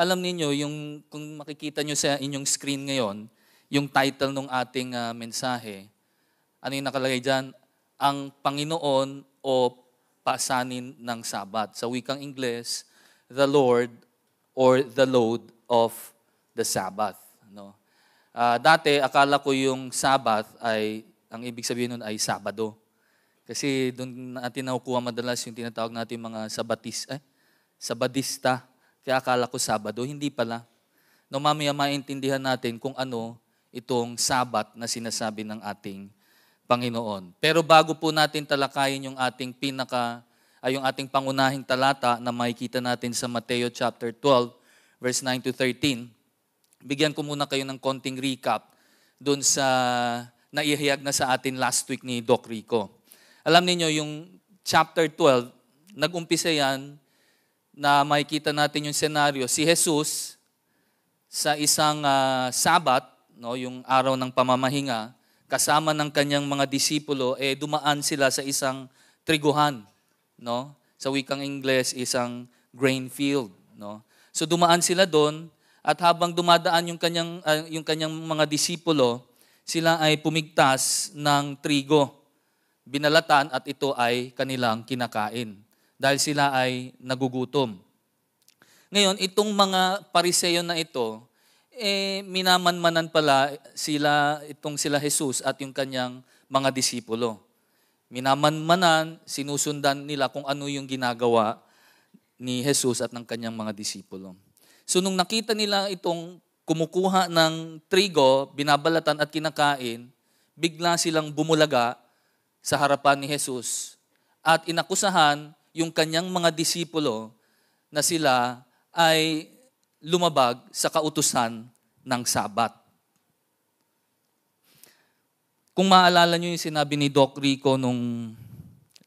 Alam niyo yung kung makikita niyo sa inyong screen ngayon, yung title ng ating mensahe, ano yung nakalagay diyan? Ang Panginoon o pasanin ng Sabat. Sa wikang Ingles, the Lord or the load of the Sabbath. No? Dati, akala ko yung Sabbath ay, ang ibig sabihin nun ay Sabado. Kasi doon natin nakukuha madalas yung tinatawag natin mga Sabadista. Kaya akala ko Sabado, hindi pala. No, mamaya maintindihan natin kung ano itong Sabat na sinasabi ng ating Panginoon. Pero bago po natin talakayin yung ating yung ating pangunahing talata na makikita natin sa Mateo chapter 12, verse 9 to 13, bigyan ko muna kayo ng konting recap doon sa naihayag na sa atin last week ni Doc Rico. Alam niyo yung chapter 12, nag-umpisa yan na makikita natin yung senaryo. Si Jesus sa isang Sabat, no, yung araw ng pamamahinga, kasama ng kanyang mga disipulo, dumaan sila sa isang triguhan. No? Sa wikang Ingles, isang grain field. No? So dumaan sila doon, at habang dumadaan yung kanyang mga disipulo, sila ay pumigtas ng trigo. Binalatan at ito ay kanilang kinakain. Dahil sila ay nagugutom. Ngayon, itong mga Pariseo na ito, minamanmanan pala sila Jesus at yung kanyang mga disipulo. Minamanmanan, sinusundan nila kung ano yung ginagawa ni Jesus at ng kanyang mga disipulo. So nung nakita nila itong kumukuha ng trigo, binabalatan at kinakain, bigla silang bumulaga sa harapan ni Jesus at inakusahan yung kanyang mga disipulo na sila ay lumabag sa kautusan ng Sabat. Kung maalala nyo yung sinabi ni Doc Rico nung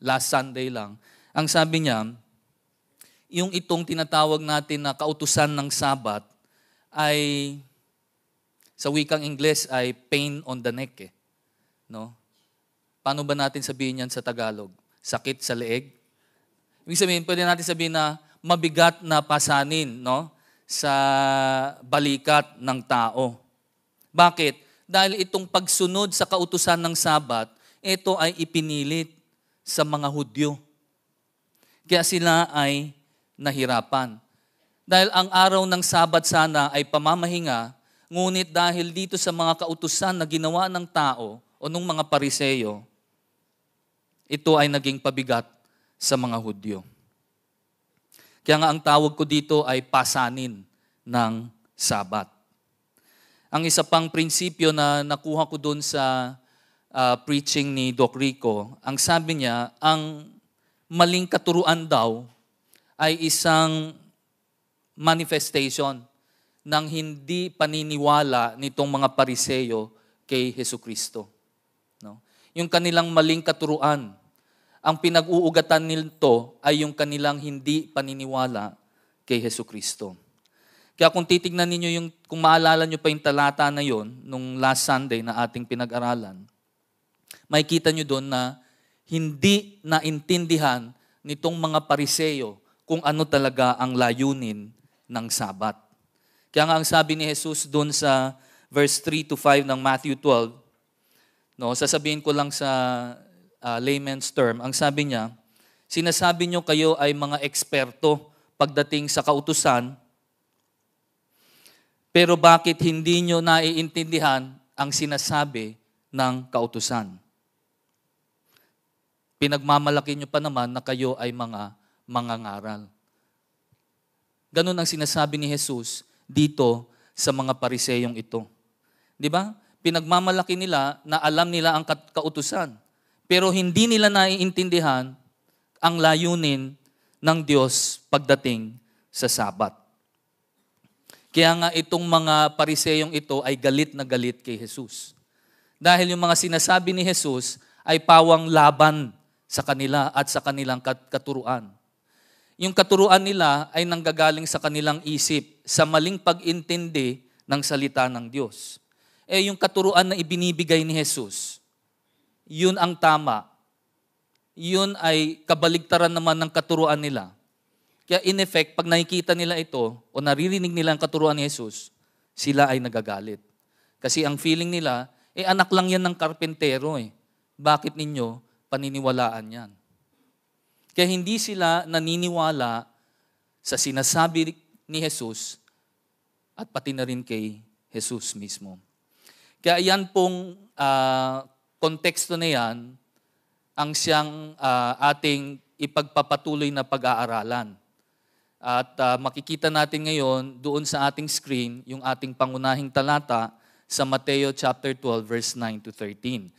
last Sunday lang, ang sabi niya, yung itong tinatawag natin na kautusan ng Sabat ay, sa wikang Ingles, ay pain on the neck. No? Paano ba natin sabihin yan sa Tagalog? Sakit sa leeg? Ibig sabihin, pwede natin sabihin na mabigat na pasanin, no, sa balikat ng tao. Bakit? Dahil itong pagsunod sa kautusan ng Sabat, ito ay ipinilit sa mga Hudyo. Kaya sila ay nahirapan. Dahil ang araw ng Sabat sana ay pamamahinga, ngunit dahil dito sa mga kautusan na ginawa ng tao o ng mga Pariseo, ito ay naging pabigat sa mga Hudyo. Kaya nga ang tawag ko dito ay pasanin ng Sabat. Ang isa pang prinsipyo na nakuha ko doon sa preaching ni Doc Rico, ang sabi niya, ang maling katuruan daw ay isang manifestation ng hindi paniniwala nitong mga Pariseo kay Hesukristo. No? Yung kanilang maling katuruan, ang pinag-uugatan nito ay yung kanilang hindi paniniwala kay Hesukristo. Kaya kung titignan ninyo kung maalala nyo pa yung talata na yon nung last Sunday na ating pinag-aralan, makikita nyo doon na hindi naintindihan nitong mga Pariseo kung ano talaga ang layunin ng Sabat. Kaya nga ang sabi ni Jesus doon sa verse 3 to 5 ng Matthew 12, no, sasabihin ko lang sa layman's term, ang sabi niya, sinasabi nyo kayo ay mga eksperto pagdating sa kautusan, pero bakit hindi nyo naiintindihan ang sinasabi ng kautusan? Pinagmamalaki nyo pa naman na kayo ay mga mangangaral. Ganun ang sinasabi ni Jesus dito sa mga Pariseyong ito. Di ba? Pinagmamalaki nila na alam nila ang kautusan. Pero hindi nila naiintindihan ang layunin ng Diyos pagdating sa Sabat. Kaya nga itong mga Pariseyong ito ay galit na galit kay Jesus. Dahil yung mga sinasabi ni Jesus ay pawang laban sa kanila at sa kanilang katuruan. Yung katuruan nila ay nanggagaling sa kanilang isip, sa maling pag-intindi ng salita ng Diyos. Yung katuruan na ibinibigay ni Jesus, yun ang tama. Yun ay kabaligtaran naman ng katuruan nila. Kaya in effect, pag nakikita nila ito o naririnig nila ang katuruan ni Jesus, sila ay nagagalit. Kasi ang feeling nila, anak lang yan ng karpentero eh. Bakit ninyo paniniwalaan yan? Kaya hindi sila naniniwala sa sinasabi ni Jesus at pati na rin kay Jesus mismo. Kaya yan pong konteksto na yan ang siyang ating ipagpapatuloy na pag-aaralan. At makikita natin ngayon doon sa ating screen yung ating pangunahing talata sa Mateo chapter 12 verse 9 to 13.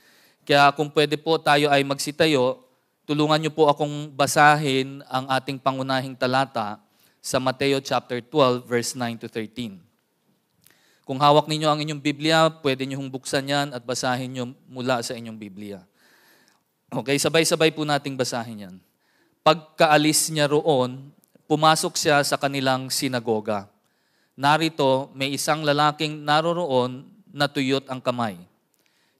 Kaya kung pwede po tayo ay magsitayo, tulungan niyo po akong basahin ang ating pangunahing talata sa Mateo chapter 12 verse 9 to 13. Kung hawak ninyo ang inyong Biblia, pwede niyo hong buksan yan at basahin niyo mula sa inyong Biblia. Okay, sabay-sabay po nating basahin yan. Pagkaalis niya roon, pumasok siya sa kanilang sinagoga. Narito, may isang lalaking naroroon na tuyot ang kamay.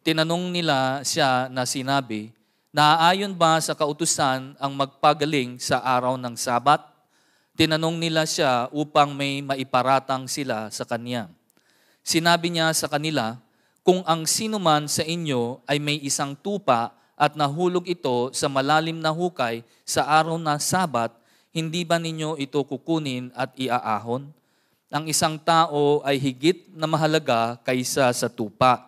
Tinanong nila siya na sinabi, naaayon ba sa kautusan ang magpagaling sa araw ng Sabat? Tinanong nila siya upang may maiparatang sila sa kanya. Sinabi niya sa kanila, kung ang sinuman sa inyo ay may isang tupa at nahulog ito sa malalim na hukay sa araw na Sabat, hindi ba ninyo ito kukunin at iaahon? Ang isang tao ay higit na mahalaga kaysa sa tupa.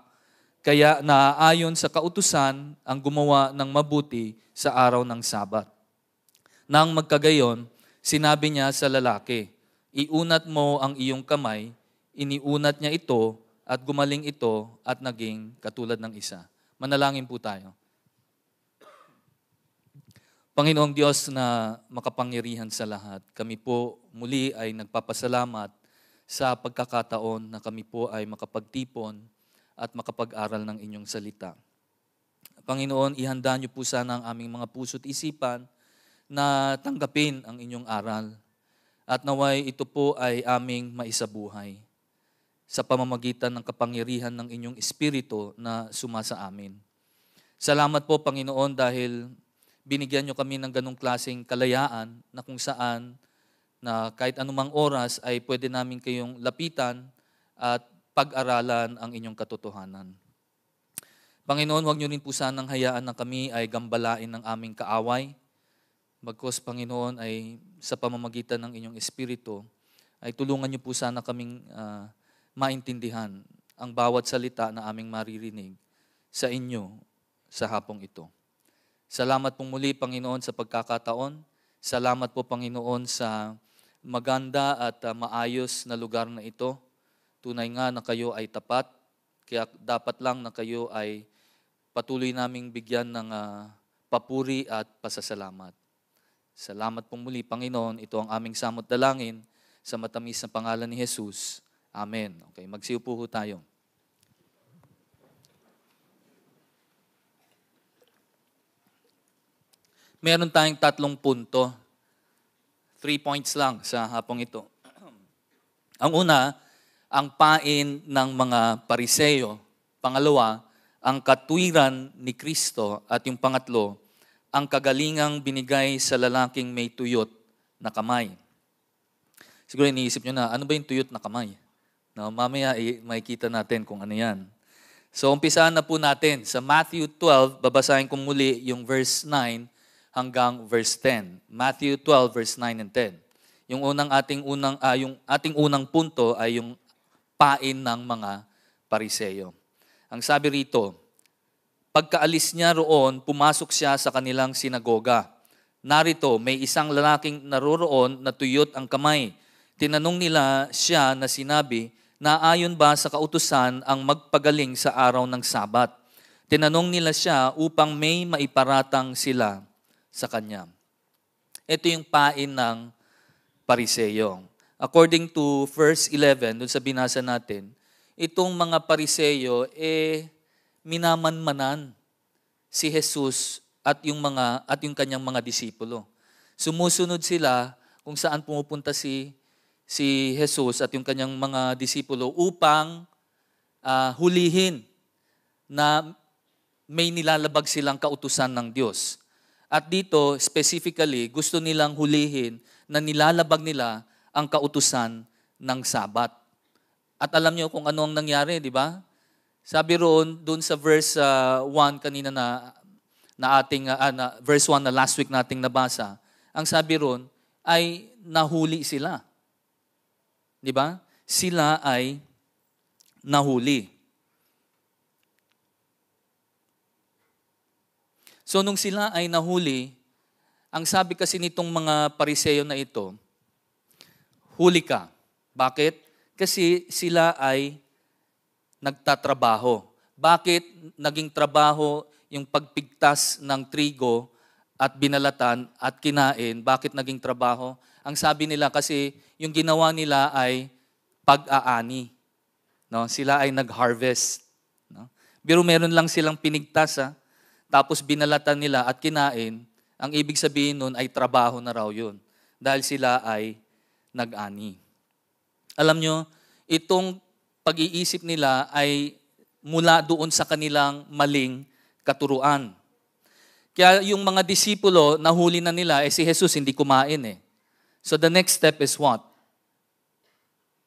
Kaya naaayon sa kautusan ang gumawa ng mabuti sa araw ng Sabat. Nang magkagayon, sinabi niya sa lalaki, iunat mo ang iyong kamay, iniunat niya ito at gumaling ito at naging katulad ng isa. Manalangin po tayo. Panginoong Diyos na makapangyarihan sa lahat, kami po muli ay nagpapasalamat sa pagkakataon na kami po ay makapagtipon at makapag-aral ng inyong salita. Panginoon, ihanda niyo po sana ang aming mga puso't isipan na tanggapin ang inyong aral at naway ito po ay aming maisabuhay sa pamamagitan ng kapangyarihan ng inyong Espiritu na sumasa amin. Salamat po, Panginoon, dahil binigyan niyo kami ng ganong klaseng kalayaan na kung saan na kahit anumang oras ay pwede namin kayong lapitan at pag-aralan ang inyong katotohanan. Panginoon, huwag niyo rin po sanang hayaan na kami ay gambalain ng aming kaaway. Bagkus, Panginoon, ay sa pamamagitan ng inyong Espiritu, ay tulungan niyo po sana kaming maintindihan ang bawat salita na aming maririnig sa inyo sa hapong ito. Salamat pong muli, Panginoon, sa pagkakataon. Salamat po, Panginoon, sa maganda at maayos na lugar na ito. Tunay nga na kayo ay tapat, kaya dapat lang na kayo ay patuloy naming bigyan ng papuri at pasasalamat. Salamat pong muli, Panginoon. Ito ang aming samot dalangin sa matamis na pangalan ni Jesus. Amen. Okay, magsiupo ho tayo. Meron tayong 3 punto. 3 points lang sa hapong ito. Ang una, ang pain ng mga Pariseyo. Pangalawa, ang katwiran ni Kristo. At yung pangatlo, ang kagalingang binigay sa lalaking may tuyot na kamay. Siguro iniisip nyo na, ano ba yung tuyot na kamay? No, mamaya makikita natin kung ano yan. So, umpisahan na po natin. Sa Matthew 12, babasahin ko muli yung verse 9 hanggang verse 10. Matthew 12, verse 9 and 10. Yung ating unang punto ay yung pain ng mga Pariseyo. Ang sabi rito, pagkaalis niya roon, pumasok siya sa kanilang sinagoga. Narito, may isang lalaking naroroon na tuyot ang kamay. Tinanong nila siya na sinabi, naayon ba sa kautusan ang magpagaling sa araw ng Sabat? Tinanong nila siya upang may maiparatang sila sa kanya. Ito yung pain ng Pariseyo. According to verse 11, dun sa binasa natin, itong mga Pariseyo, minamanmanan si Jesus at yung kanyang mga disipulo. Sumusunod sila kung saan pumupunta si Jesus at yung kanyang mga disipulo upang hulihin na may nilalabag silang kautusan ng Diyos. At dito, specifically, gusto nilang hulihin na nilalabag nila ang kautusan ng Sabat. At alam niyo kung ano ang nangyari, di ba? Sabi roon, doon sa verse 1 kanina verse 1 na last week nating nabasa, ang sabi roon ay nahuli sila. Di ba? Sila ay nahuli. So nung sila ay nahuli, ang sabi kasi nitong mga Pariseo na ito, huli ka. Bakit? Kasi sila ay nagtatrabaho. Bakit naging trabaho yung pagpigtas ng trigo at binalatan at kinain? Bakit naging trabaho? Ang sabi nila kasi yung ginawa nila ay pag-aani. No? Sila ay nag-harvest. No? Pero meron lang silang pinigtas, tapos binalatan nila at kinain, ang ibig sabihin nun ay trabaho na raw yun. Dahil sila ay nag-ani. Alam nyo, itong pag-iisip nila ay mula doon sa kanilang maling katuruan. Kaya yung mga disipulo, nahuli na nila, si Jesus hindi kumain So the next step is what?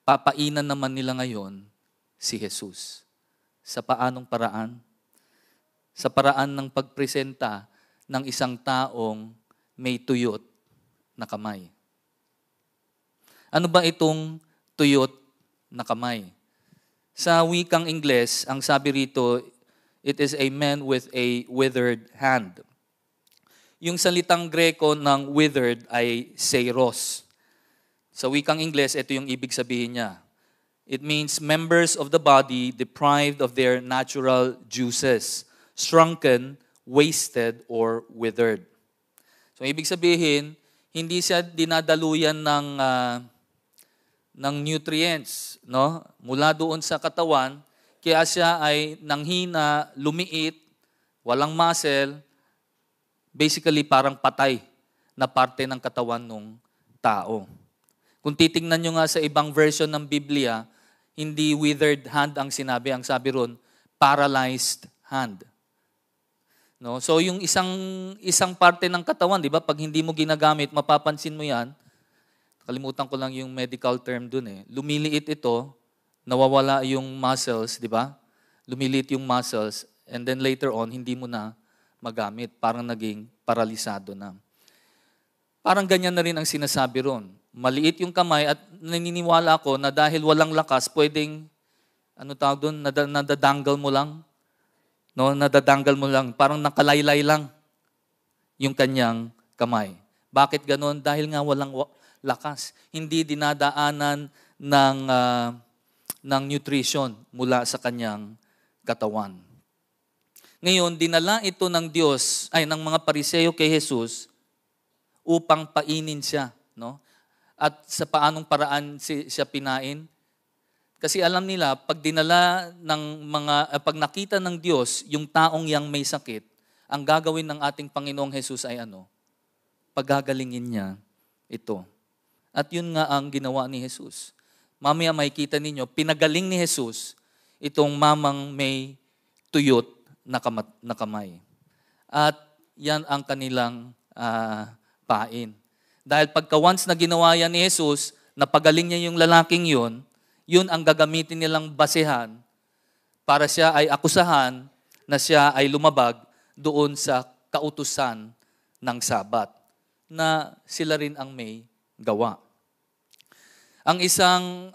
Papainan naman nila ngayon si Jesus. Sa paanong paraan? Sa paraan ng pagpresenta ng isang taong may tuyot na kamay. Ano ba itong tuyot na kamay? Sa wikang Ingles, ang sabi rito, it is a man with a withered hand. Yung salitang Greko ng withered ay seiros. Sa wikang Ingles, ito yung ibig sabihin niya. It means members of the body deprived of their natural juices, shrunken, wasted, or withered. So, ibig sabihin, hindi siya dinadaluyan ng nutrients, no? Mula doon sa katawan, kaya siya ay nanghina, lumiit, walang muscle, basically parang patay na parte ng katawan ng tao. Kung titingnan nyo nga sa ibang version ng Biblia, hindi withered hand ang sinabi. Ang sabi ron, paralyzed hand. No? So yung isang parte ng katawan, di ba? Pag hindi mo ginagamit, mapapansin mo yan. Kalimutan ko lang yung medical term dun Lumiliit ito, nawawala yung muscles, di ba? Lumiliit yung muscles, and then later on, hindi mo na magamit. Parang naging paralisado na. Parang ganyan na rin ang sinasabi ron. Maliit yung kamay at naniniwala ko na dahil walang lakas, pwedeng, nadadanggal mo lang. No, nadadanggal mo lang, parang nakalaylay lang yung kanyang kamay. Bakit ganon? Dahil nga walang lakas. Hindi dinadaanan ng nutrition mula sa kanyang katawan. Ngayon, dinala ito ng ng mga Pariseo kay Jesus upang painin siya, no? At sa paanong paraan siya pinain? Kasi alam nila, pag nakita ng Diyos yung taong yang may sakit, ang gagawin ng ating Panginoong Jesus ay pagagalingin niya ito. At yun nga ang ginawa ni Jesus. Mamaya makikita ninyo, pinagaling ni Jesus itong mamang may tuyot na kamay. At yan ang kanilang pain. Dahil pagka once na ginawa yan ni Jesus, napagaling niya yung lalaking yun ang gagamitin nilang basehan para siya ay akusahan na siya ay lumabag doon sa kautusan ng Sabat na sila rin ang may gawa. Ang isang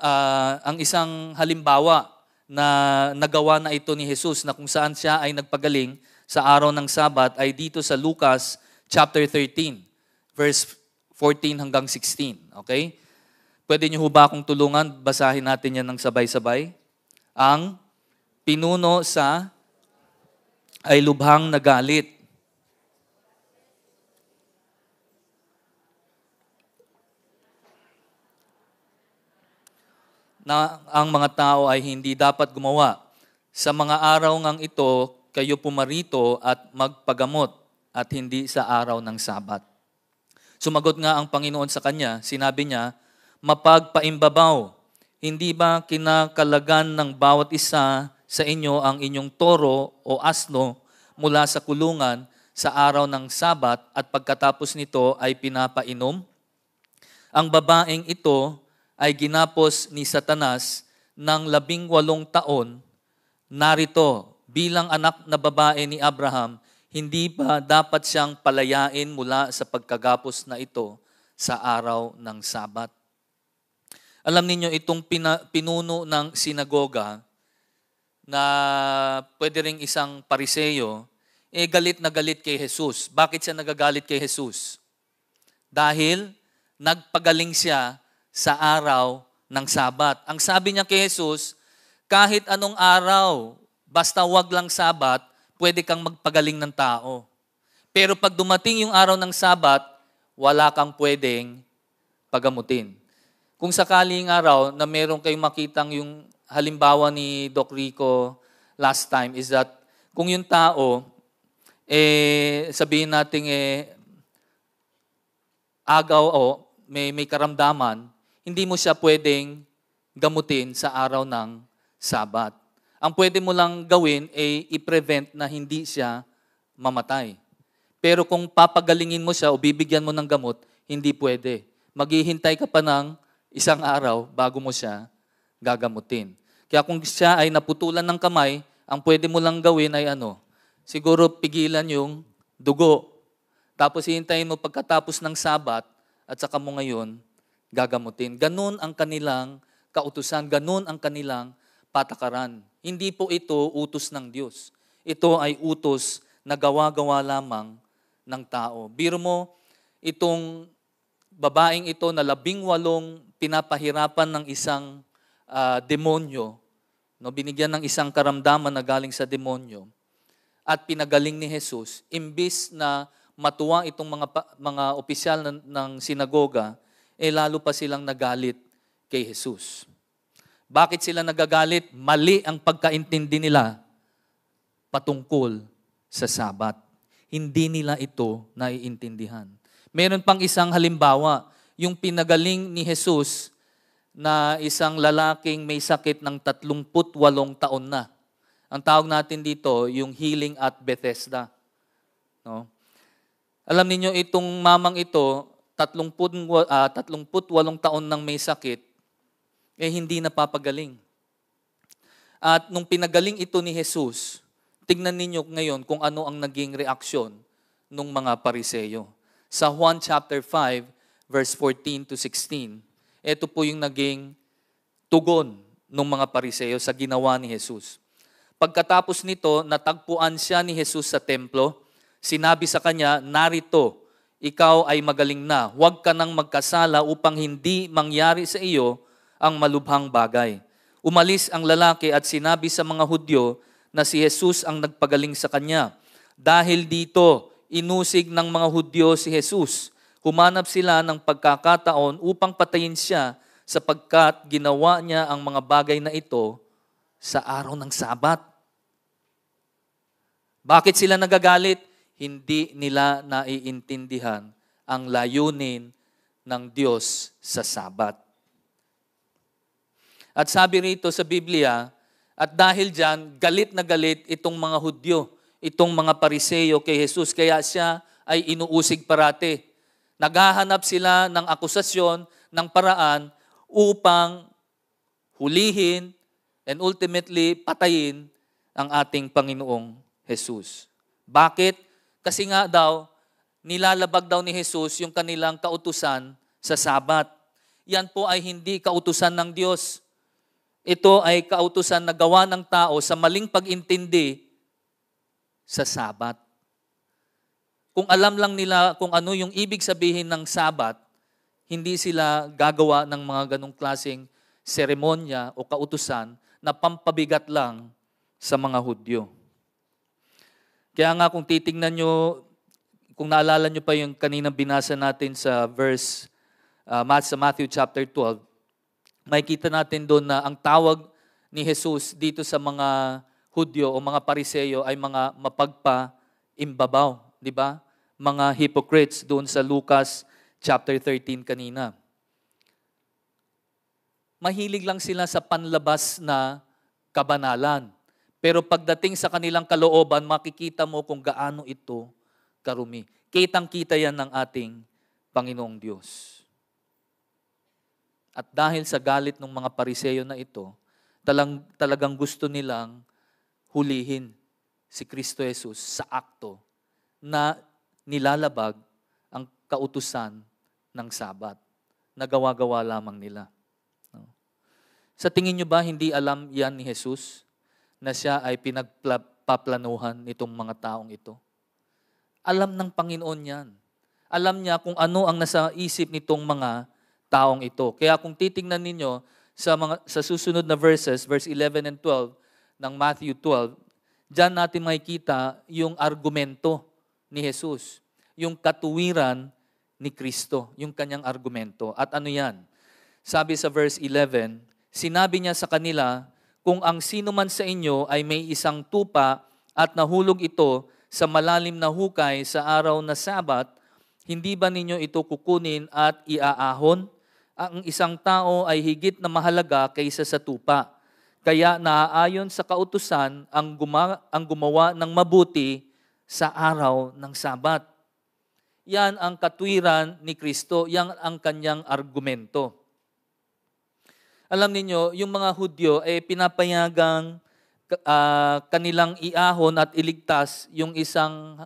halimbawa na nagawa na ito ni Jesus na kung saan siya ay nagpagaling sa araw ng Sabat ay dito sa Lucas chapter 13, verse 14 hanggang 16. Okay? Pwede niyo ba akong tulungan? Basahin natin yan ng sabay-sabay. Ang pinuno ay lubhang nagalit. Na ang mga tao ay hindi dapat gumawa. Sa mga araw ngang ito, kayo pumarito at magpagamot at hindi sa araw ng Sabat. Sumagot nga ang Panginoon sa kanya, sinabi niya, mapagpaimbabaw, hindi ba kinakalagan ng bawat isa sa inyo ang inyong toro o asno mula sa kulungan sa araw ng Sabat at pagkatapos nito ay pinapainom? Ang babaeng ito ay ginapos ni Satanas ng 18 taon. Narito, bilang anak na babae ni Abraham, hindi ba dapat siyang palayain mula sa pagkagapos na ito sa araw ng Sabat? Alam ninyo, itong pinuno ng sinagoga na pwede ring isang pariseyo, galit na galit kay Jesus. Bakit siya nagagalit kay Jesus? Dahil nagpagaling siya sa araw ng Sabat. Ang sabi niya kay Jesus, kahit anong araw, basta wag lang Sabat, pwede kang magpagaling ng tao. Pero pag dumating yung araw ng Sabat, wala kang pwedeng pagamutin. Kung sakaling araw na meron kayong makitang yung halimbawa ni Doc Rico last time is that kung yung tao, sabihin natin agaw o may karamdaman, hindi mo siya pwedeng gamutin sa araw ng Sabat. Ang pwede mo lang gawin ay i-prevent na hindi siya mamatay. Pero kung papagalingin mo siya o bibigyan mo ng gamot, hindi pwede. Maghihintay ka pa ng isang araw bago mo siya gagamutin. Kaya kung siya ay naputulan ng kamay, ang pwede mo lang gawin ay siguro pigilan yung dugo. Tapos hihintayin mo pagkatapos ng Sabat at saka mo ngayon gagamutin. Ganun ang kanilang kautusan, ganun ang kanilang patakaran. Hindi po ito utos ng Diyos. Ito ay utos na gawa-gawa lamang ng tao. Biro mo, itong babaeng ito na 18 pinapahirapan ng isang demonyo, binigyan ng isang karamdaman na galing sa demonyo, at pinagaling ni Jesus, imbis na matuwa itong mga opisyal ng sinagoga, lalo pa silang nagalit kay Jesus. Bakit sila nagagalit? Mali ang pagkaintindi nila patungkol sa Sabat. Hindi nila ito naiintindihan. Meron pang isang halimbawa, yung pinagaling ni Jesus na isang lalaking may sakit ng 38 taon na. Ang tawag natin dito, yung healing at Bethesda. No? Alam niyo itong mamang ito, 38 taon nang may sakit, hindi napapagaling. At nung pinagaling ito ni Jesus, tignan ninyo ngayon kung ano ang naging reaksyon ng mga Pariseyo. Sa Juan chapter 5, verse 14 to 16, ito po yung naging tugon ng mga Pariseyo sa ginawa ni Jesus. Pagkatapos nito, natagpuan siya ni Jesus sa templo. Sinabi sa kanya, narito, ikaw ay magaling na. Huwag ka nang magkasala upang hindi mangyari sa iyo ang malubhang bagay. Umalis ang lalaki at sinabi sa mga Hudyo na si Jesus ang nagpagaling sa kanya. Dahil dito, inusig ng mga Hudyo si Jesus. Humanap sila ng pagkakataon upang patayin siya sapagkat ginawa niya ang mga bagay na ito sa araw ng Sabat. Bakit sila nagagalit? Hindi nila naiintindihan ang layunin ng Diyos sa Sabat. At sabi rito sa Biblia, at dahil dyan, galit na galit itong mga Hudyo, itong mga Pariseyo kay Jesus, kaya siya ay inuusig parati. Naghahanap sila ng akusasyon, ng paraan upang hulihin and ultimately patayin ang ating Panginoong Jesus. Bakit? Kasi nga daw, nilalabag daw ni Jesus yung kanilang kautusan sa Sabat. Yan po ay hindi kautusan ng Diyos. Ito ay kautusan na gawa ng tao sa maling pag-intindi sa Sabat. Kung alam lang nila kung ano yung ibig sabihin ng Sabat, hindi sila gagawa ng mga ganong klaseng seremonya o kautusan na pampabigat lang sa mga Hudyo. Kaya nga kung titingnan nyo, kung naalala nyo pa yung kanina binasa natin sa verse sa Matthew chapter 12, makikita natin doon na ang tawag ni Jesus dito sa mga Hudyo o mga Pariseyo ay mga mapagpaimbabaw, di ba? Mga hypocrites doon sa Lucas chapter 13 kanina. Mahilig lang sila sa panlabas na kabanalan. Pero pagdating sa kanilang kalooban, makikita mo kung gaano ito karumi. Kitang-kita yan ng ating Panginoong Diyos. At dahil sa galit ng mga Pariseyo na ito, talagang gusto nilang hulihin si Kristo Jesus sa akto na nilalabag ang kautusan ng Sabat na gawa-gawa lamang nila. Sa tingin nyo ba hindi alam yan ni Jesus na siya ay pinagpaplanuhan nitong mga taong ito? Alam ng Panginoon yan. Alam niya kung ano ang nasa isip nitong mga taong ito. Kaya kung titingnan ninyo sa susunod na verses, verse 11 and 12 ng Matthew 12, diyan natin makikita yung argumento ni Jesus, yung katuwiran ni Kristo, yung kanyang argumento. At ano yan? Sabi sa verse 11, sinabi niya sa kanila, kung ang sino man sa inyo ay may isang tupa at nahulog ito sa malalim na hukay sa araw na Sabat, hindi ba ninyo ito kukunin at iaahon? Ang isang tao ay higit na mahalaga kaysa sa tupa. Kaya naaayon sa kautusan ang gumawa ng mabuti sa araw ng Sabat. Yan ang katwiran ni Kristo, yan ang kanyang argumento. Alam niyo, yung mga Hudyo ay pinapayagang kanilang iahon at iligtas yung isang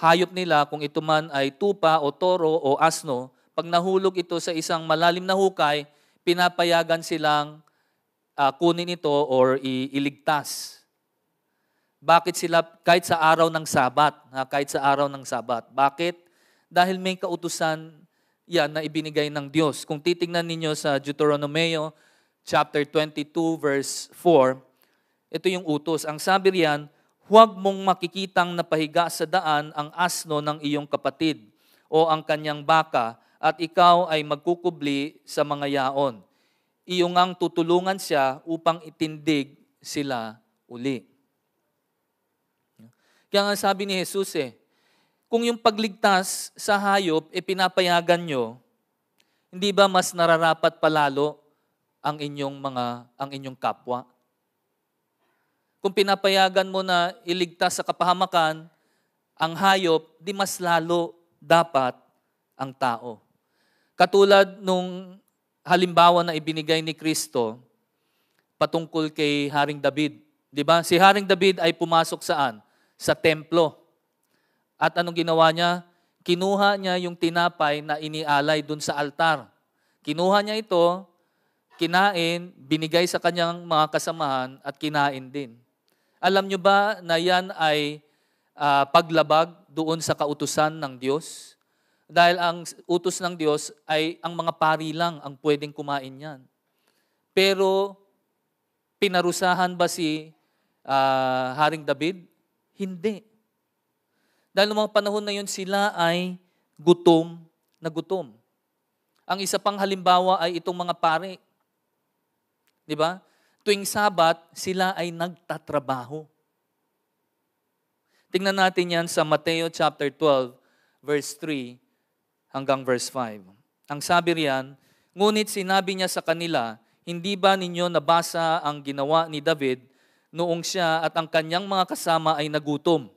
hayop nila, kung ito man ay tupa o toro o asno. Pag nahulog ito sa isang malalim na hukay, pinapayagan silang kunin ito or iligtas. Bakit sila kahit sa araw ng Sabat? Kahit sa araw ng Sabat. Bakit? Dahil may kautusan yan na ibinigay ng Diyos. Kung titingnan ninyo sa Deuteronomio chapter 22 verse 4, ito yung utos. Ang sabi riyan, huwag mong makikitang napahiga sa daan ang asno ng iyong kapatid o ang kanyang baka at ikaw ay magkukubli sa mga yaon. Iyong ang tutulungan siya upang itindig sila uli. Kaya nga sabi ni Jesus kung yung pagligtas sa hayop pinapayagan nyo, hindi ba mas nararapat palalo ang inyong kapwa? Kung pinapayagan mo na iligtas sa kapahamakan ang hayop, di mas lalo dapat ang tao. Katulad nung halimbawa na ibinigay ni Kristo patungkol kay Haring David. Di ba? Si Haring David ay pumasok saan? Sa templo. At anong ginawa niya? Kinuha niya yung tinapay na inialay dun sa altar. Kinuha niya ito, kinain, binigay sa kanyang mga kasamahan at kinain din. Alam nyo ba na yan ay paglabag doon sa kautusan ng Diyos? Dahil ang utos ng Diyos ay ang mga pari lang ang pwedeng kumain yan. Pero pinarusahan ba si Haring David? Hindi. Dahil noong mga panahon na yun, sila ay gutom na gutom. Ang isa pang halimbawa ay itong mga pari. Di ba? Tuwing Sabat, sila ay nagtatrabaho. Tingnan natin yan sa Mateo chapter 12, verse 3 hanggang verse 5. Ang sabi riyan, ngunit sinabi niya sa kanila, hindi ba ninyo nabasa ang ginawa ni David noong siya at ang kanyang mga kasama ay nagutom?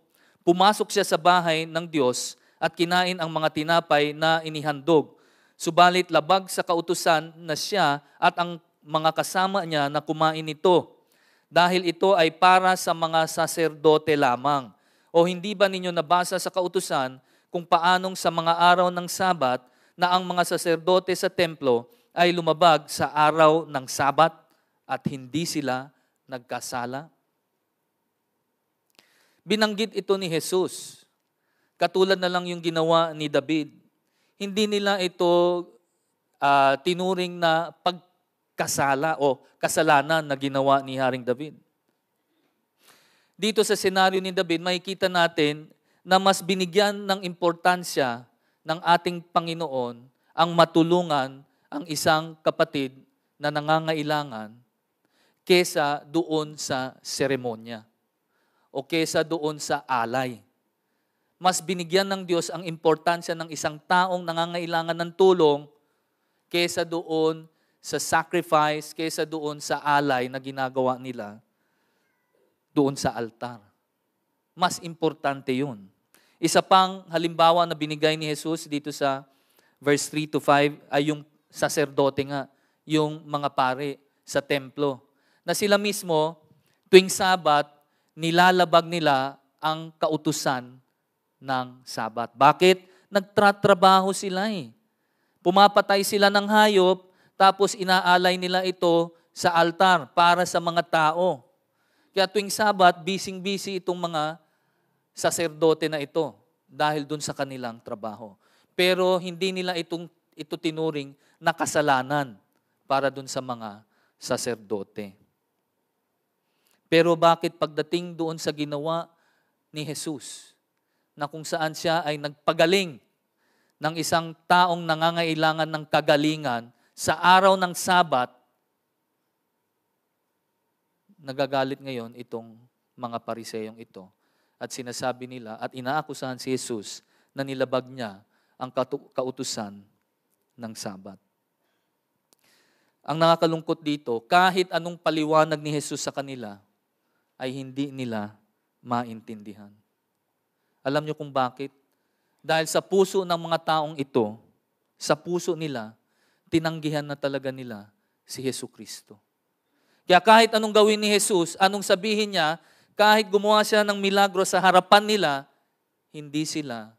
Pumasok siya sa bahay ng Diyos at kinain ang mga tinapay na inihandog. Subalit labag sa kautusan na siya at ang mga kasama niya na kumain nito, dahil ito ay para sa mga saserdote lamang. O hindi ba ninyo nabasa sa kautusan kung paanong sa mga araw ng Sabat na ang mga saserdote sa templo ay lumabag sa araw ng Sabat at hindi sila nagkasala? Binanggit ito ni Jesus. Katulad na lang yung ginawa ni David. Hindi nila ito tinuring na pagkasala o kasalanan na ginawa ni Haring David. Dito sa senaryo ni David, makikita natin na mas binigyan ng importansya ng ating Panginoon ang matulungan ang isang kapatid na nangangailangan kesa doon sa seremonya o kesa doon sa alay. Mas binigyan ng Diyos ang importansya ng isang taong nangangailangan ng tulong kesa doon sa sacrifice, kesa doon sa alay na ginagawa nila doon sa altar. Mas importante yun. Isa pang halimbawa na binigay ni Jesus dito sa verse 3 to 5 ay yung saserdote nga, yung mga pari sa templo. Na sila mismo, tuwing Sabat, nilalabag nila ang kautusan ng Sabat. Bakit? Nagtratrabaho sila eh. Pumapatay sila ng hayop, tapos inaalay nila ito sa altar para sa mga tao. Kaya tuwing Sabat, busy-busy itong mga saserdote na ito dahil dun sa kanilang trabaho. Pero hindi nila ito tinuring na kasalanan para dun sa mga saserdote. Pero bakit pagdating doon sa ginawa ni Jesus, na kung saan siya ay nagpagaling ng isang taong nangangailangan ng kagalingan sa araw ng Sabat, nagagalit ngayon itong mga pariseyong ito. At sinasabi nila at inaakusahan si Jesus na nilabag niya ang kautusan ng Sabat. Ang nakakalungkot dito, kahit anong paliwanag ni Jesus sa kanila, ay hindi nila maintindihan. Alam niyo kung bakit? Dahil sa puso ng mga taong ito, sa puso nila, tinanggihan na talaga nila si Jesucristo. Kaya kahit anong gawin ni Jesus, anong sabihin niya, kahit gumawa siya ng milagro sa harapan nila, hindi sila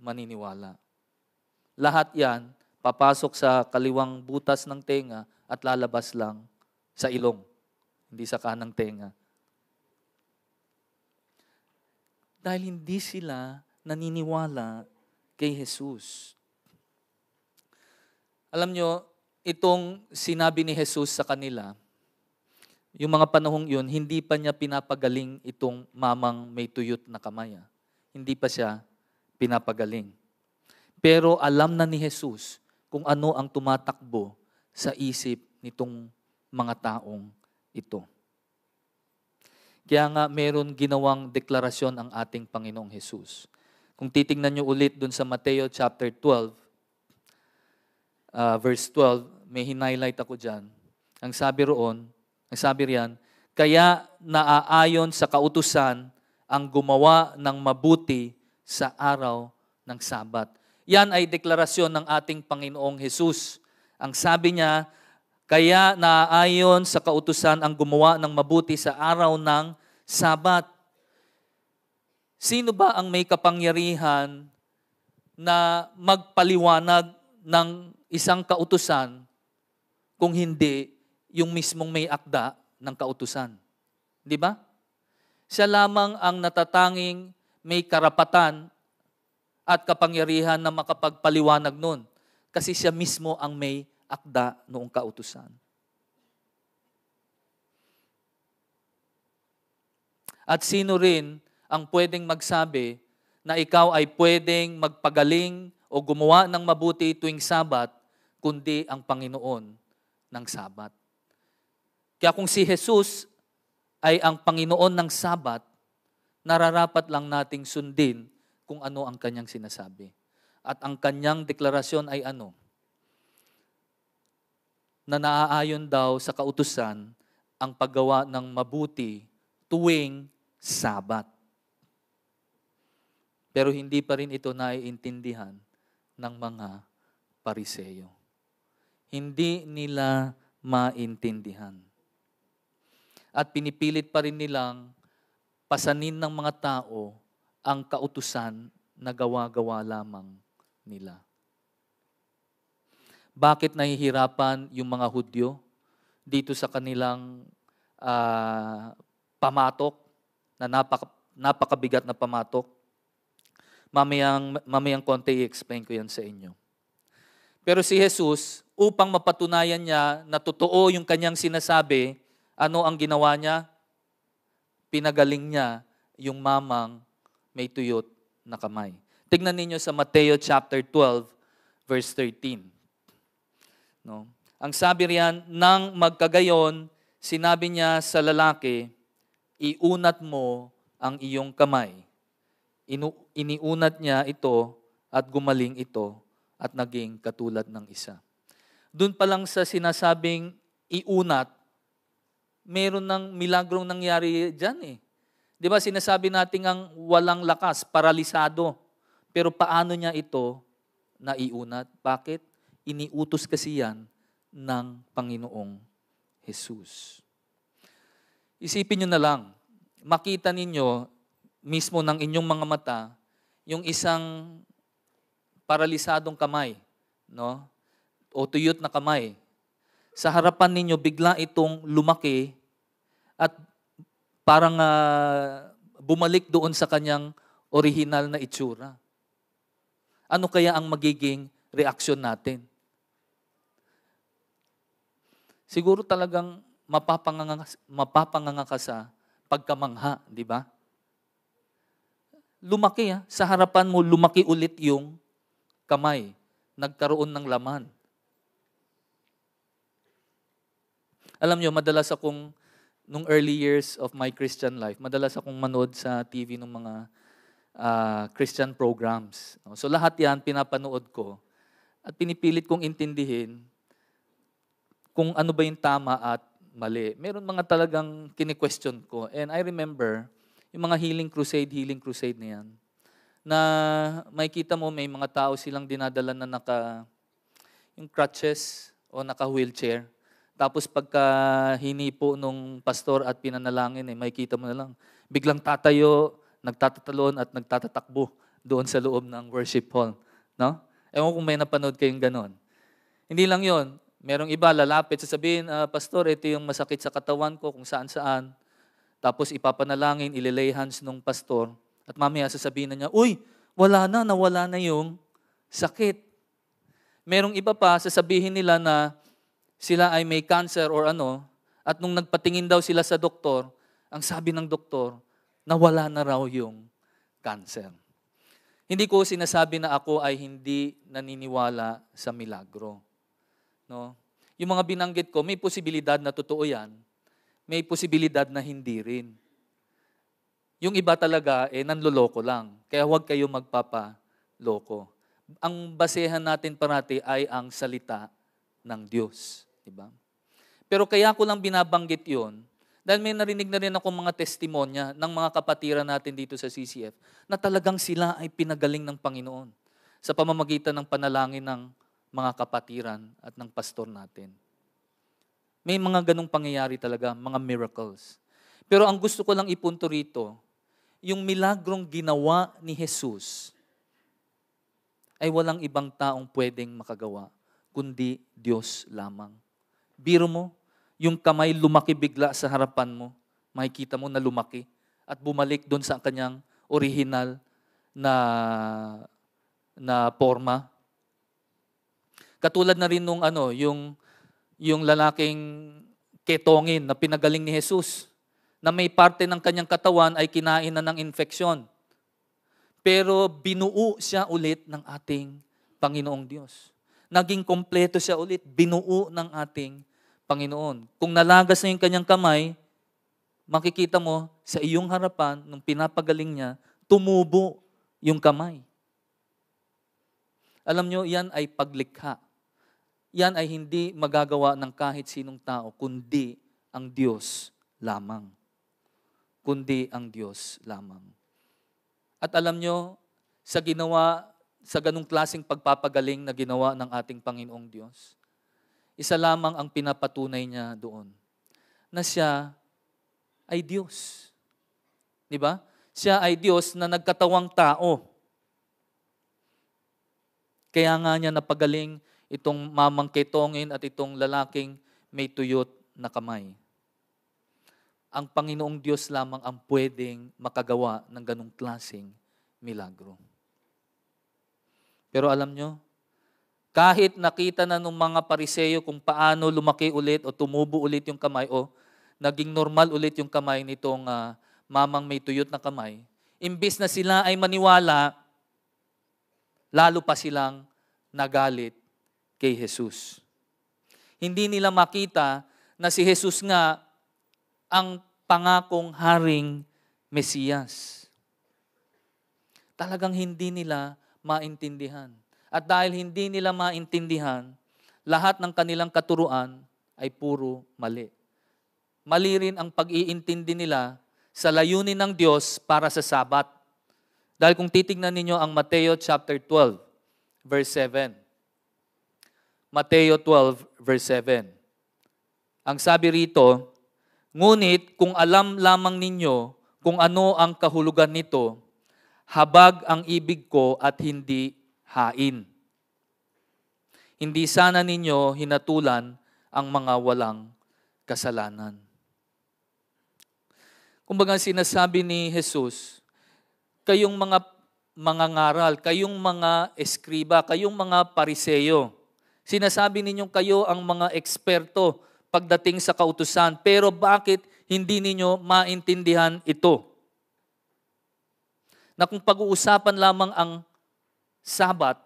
maniniwala. Lahat yan, papasok sa kaliwang butas ng tenga at lalabas lang sa ilong, hindi sa kanang tenga. Dahil hindi sila naniniwala kay Jesus. Alam nyo, itong sinabi ni Jesus sa kanila, yung mga panahong yun, hindi pa niya pinapagaling itong mamang may tuyot na kamay. Hindi pa siya pinapagaling. Pero alam na ni Jesus kung ano ang tumatakbo sa isip nitong mga taong ito. Kaya nga meron ginawang deklarasyon ang ating Panginoong Jesus. Kung titingnan nyo ulit dun sa Mateo chapter 12, verse 12, may hinighlight ako dyan. Ang sabi riyan, kaya naaayon sa kautusan ang gumawa ng mabuti sa araw ng Sabat. Yan ay deklarasyon ng ating Panginoong Jesus. Ang sabi niya, kaya naaayon sa kautusan ang gumawa ng mabuti sa araw ng Sabat. Sino ba ang may kapangyarihan na magpaliwanag ng isang kautusan kung hindi yung mismong may akda ng kautusan? Di ba? Siya lamang ang natatanging may karapatan at kapangyarihan na makapagpaliwanag nun. Kasi siya mismo ang may akda noong kautusan. At sino rin ang pwedeng magsabi na ikaw ay pwedeng magpagaling o gumawa ng mabuti tuwing Sabat, kundi ang Panginoon ng Sabat. Kaya kung si Jesus ay ang Panginoon ng Sabat, nararapat lang nating sundin kung ano ang kanyang sinasabi. At ang kanyang deklarasyon ay ano? Na naaayon daw sa kautusan ang paggawa ng mabuti tuwing Sabat. Pero hindi pa rin ito naiintindihan ng mga Pariseyo. Hindi nila maintindihan. At pinipilit pa rin nilang pasanin ng mga tao ang kautusan na gawa-gawa lamang nila. Bakit nahihirapan yung mga Hudyo dito sa kanilang pamatok, na napakabigat na pamatok? Mamayang konti i-explain ko yan sa inyo. Pero si Jesus, upang mapatunayan niya na totoo yung kanyang sinasabi, ano ang ginawa niya? Pinagaling niya yung mamang may tuyot na kamay. Tignan ninyo sa Mateo chapter 12, verse 13. No? Ang sabi riyan, nang magkagayon, sinabi niya sa lalaki, iunat mo ang iyong kamay. Iniunat niya ito at gumaling ito at naging katulad ng isa. Doon pa lang sa sinasabing iunat, meron ng milagrong nangyari dyan eh. Di ba sinasabi natin ang walang lakas, paralisado. Pero paano niya ito naiunat? Bakit? Iniutos kasi yan ng Panginoong Jesus. Isipin nyo na lang, makita ninyo mismo ng inyong mga mata yung isang paralisadong kamay, no? O tuyot na kamay. Sa harapan ninyo, bigla itong lumaki at parang bumalik doon sa kanyang orihinal na itsura. Ano kaya ang magiging reaksyon natin? Siguro talagang mapapanganga ka sa pagkamangha, di ba? Lumaki sa harapan mo, lumaki ulit yung kamay. Nagkaroon ng laman. Alam nyo, madalas akong, nung early years of my Christian life, madalas akong manood sa TV ng mga Christian programs. So lahat yan, pinapanood ko. At pinipilit kong intindihin kung ano ba yung tama at mali. Meron mga talagang kini-question ko. And I remember, yung mga healing crusade na yan, na may kita mo, may mga tao silang dinadala na yung crutches o naka-wheelchair. Tapos pagka hinipo nung pastor at pinanalangin, may kita mo na lang, biglang tatayo, nagtatatalon at nagtatatakbo doon sa loob ng worship hall. No? Ewan kung may napanood kayong ganon. Hindi lang yon. Merong iba, lalapit, sasabihin, Pastor, ito yung masakit sa katawan ko, kung saan-saan. Tapos ipapanalangin, ililay hands nung pastor. At mamaya sasabihin na niya, uy, nawala na yung sakit. Merong iba pa, sasabihin nila na sila ay may cancer or ano, at nung nagpatingin daw sila sa doktor, ang sabi ng doktor, nawala na raw yung cancer. Hindi ko sinasabi na ako ay hindi naniniwala sa milagro. No? Yung mga binanggit ko, may posibilidad na totoo yan, may posibilidad na hindi rin. Yung iba talaga, nanloloko lang. Kaya huwag kayo magpapaloko. Ang basehan natin parati ay ang salita ng Diyos. Diba? Pero kaya ko lang binabanggit yon dahil may narinig na rin akong mga testimonya ng mga kapatiran natin dito sa CCF na talagang sila ay pinagaling ng Panginoon sa pamamagitan ng panalangin ng mga kapatiran at ng pastor natin. May mga ganong pangyayari talaga, mga miracles. Pero ang gusto ko lang ipunto rito, yung milagrong ginawa ni Jesus ay walang ibang taong pwedeng makagawa, kundi Diyos lamang. Biro mo, yung kamay lumaki bigla sa harapan mo, makikita mo na lumaki at bumalik doon sa kanyang original na forma. Katulad na rin nung yung lalaking ketongin na pinagaling ni Jesus, na may parte ng kanyang katawan ay kinain na ng infeksyon. Pero binuo siya ulit ng ating Panginoong Diyos. Naging kompleto siya ulit, binuo ng ating Panginoon. Kung nalagas na yung kanyang kamay, makikita mo sa iyong harapan, nung pinapagaling niya, tumubo yung kamay. Alam nyo, yan ay paglikha. Yan ay hindi magagawa ng kahit sinong tao, kundi ang Diyos lamang. Kundi ang Diyos lamang. At alam nyo, sa ganung klaseng pagpapagaling na ginawa ng ating Panginoong Diyos, isa lamang ang pinapatunay niya doon, na siya ay Diyos. Di ba? Siya ay Diyos na nagkatawang tao. Kaya nga niya napagaling itong mamang ketongin at itong lalaking may tuyot na kamay. Ang Panginoong Diyos lamang ang pwedeng makagawa ng ganung klaseng milagro. Pero alam nyo, kahit nakita na ng mga Pariseyo kung paano lumaki ulit o tumubo ulit yung kamay o naging normal ulit yung kamay nitong mamang may tuyot na kamay, imbis na sila ay maniwala, lalo pa silang nagalit kay Jesus. Hindi nila makita na si Jesus nga ang pangakong Haring Mesiyas. Talagang hindi nila maintindihan. At dahil hindi nila maintindihan, lahat ng kanilang katuruan ay puro mali. Mali rin ang pag-iintindi nila sa layunin ng Diyos para sa Sabat. Dahil kung titignan ninyo ang Mateo chapter 12, verse 7, Mateo 12, verse 7. Ang sabi rito, ngunit kung alam lamang ninyo kung ano ang kahulugan nito, habag ang ibig ko at hindi hain. Hindi sana ninyo hinatulan ang mga walang kasalanan. Kumbaga sinasabi ni Jesus, kayong mga mangangaral, kayong mga eskriba, kayong mga pariseyo, sinasabi ninyong kayo ang mga eksperto pagdating sa kautusan, pero bakit hindi ninyo maintindihan ito? Na kung pag-uusapan lamang ang Sabat,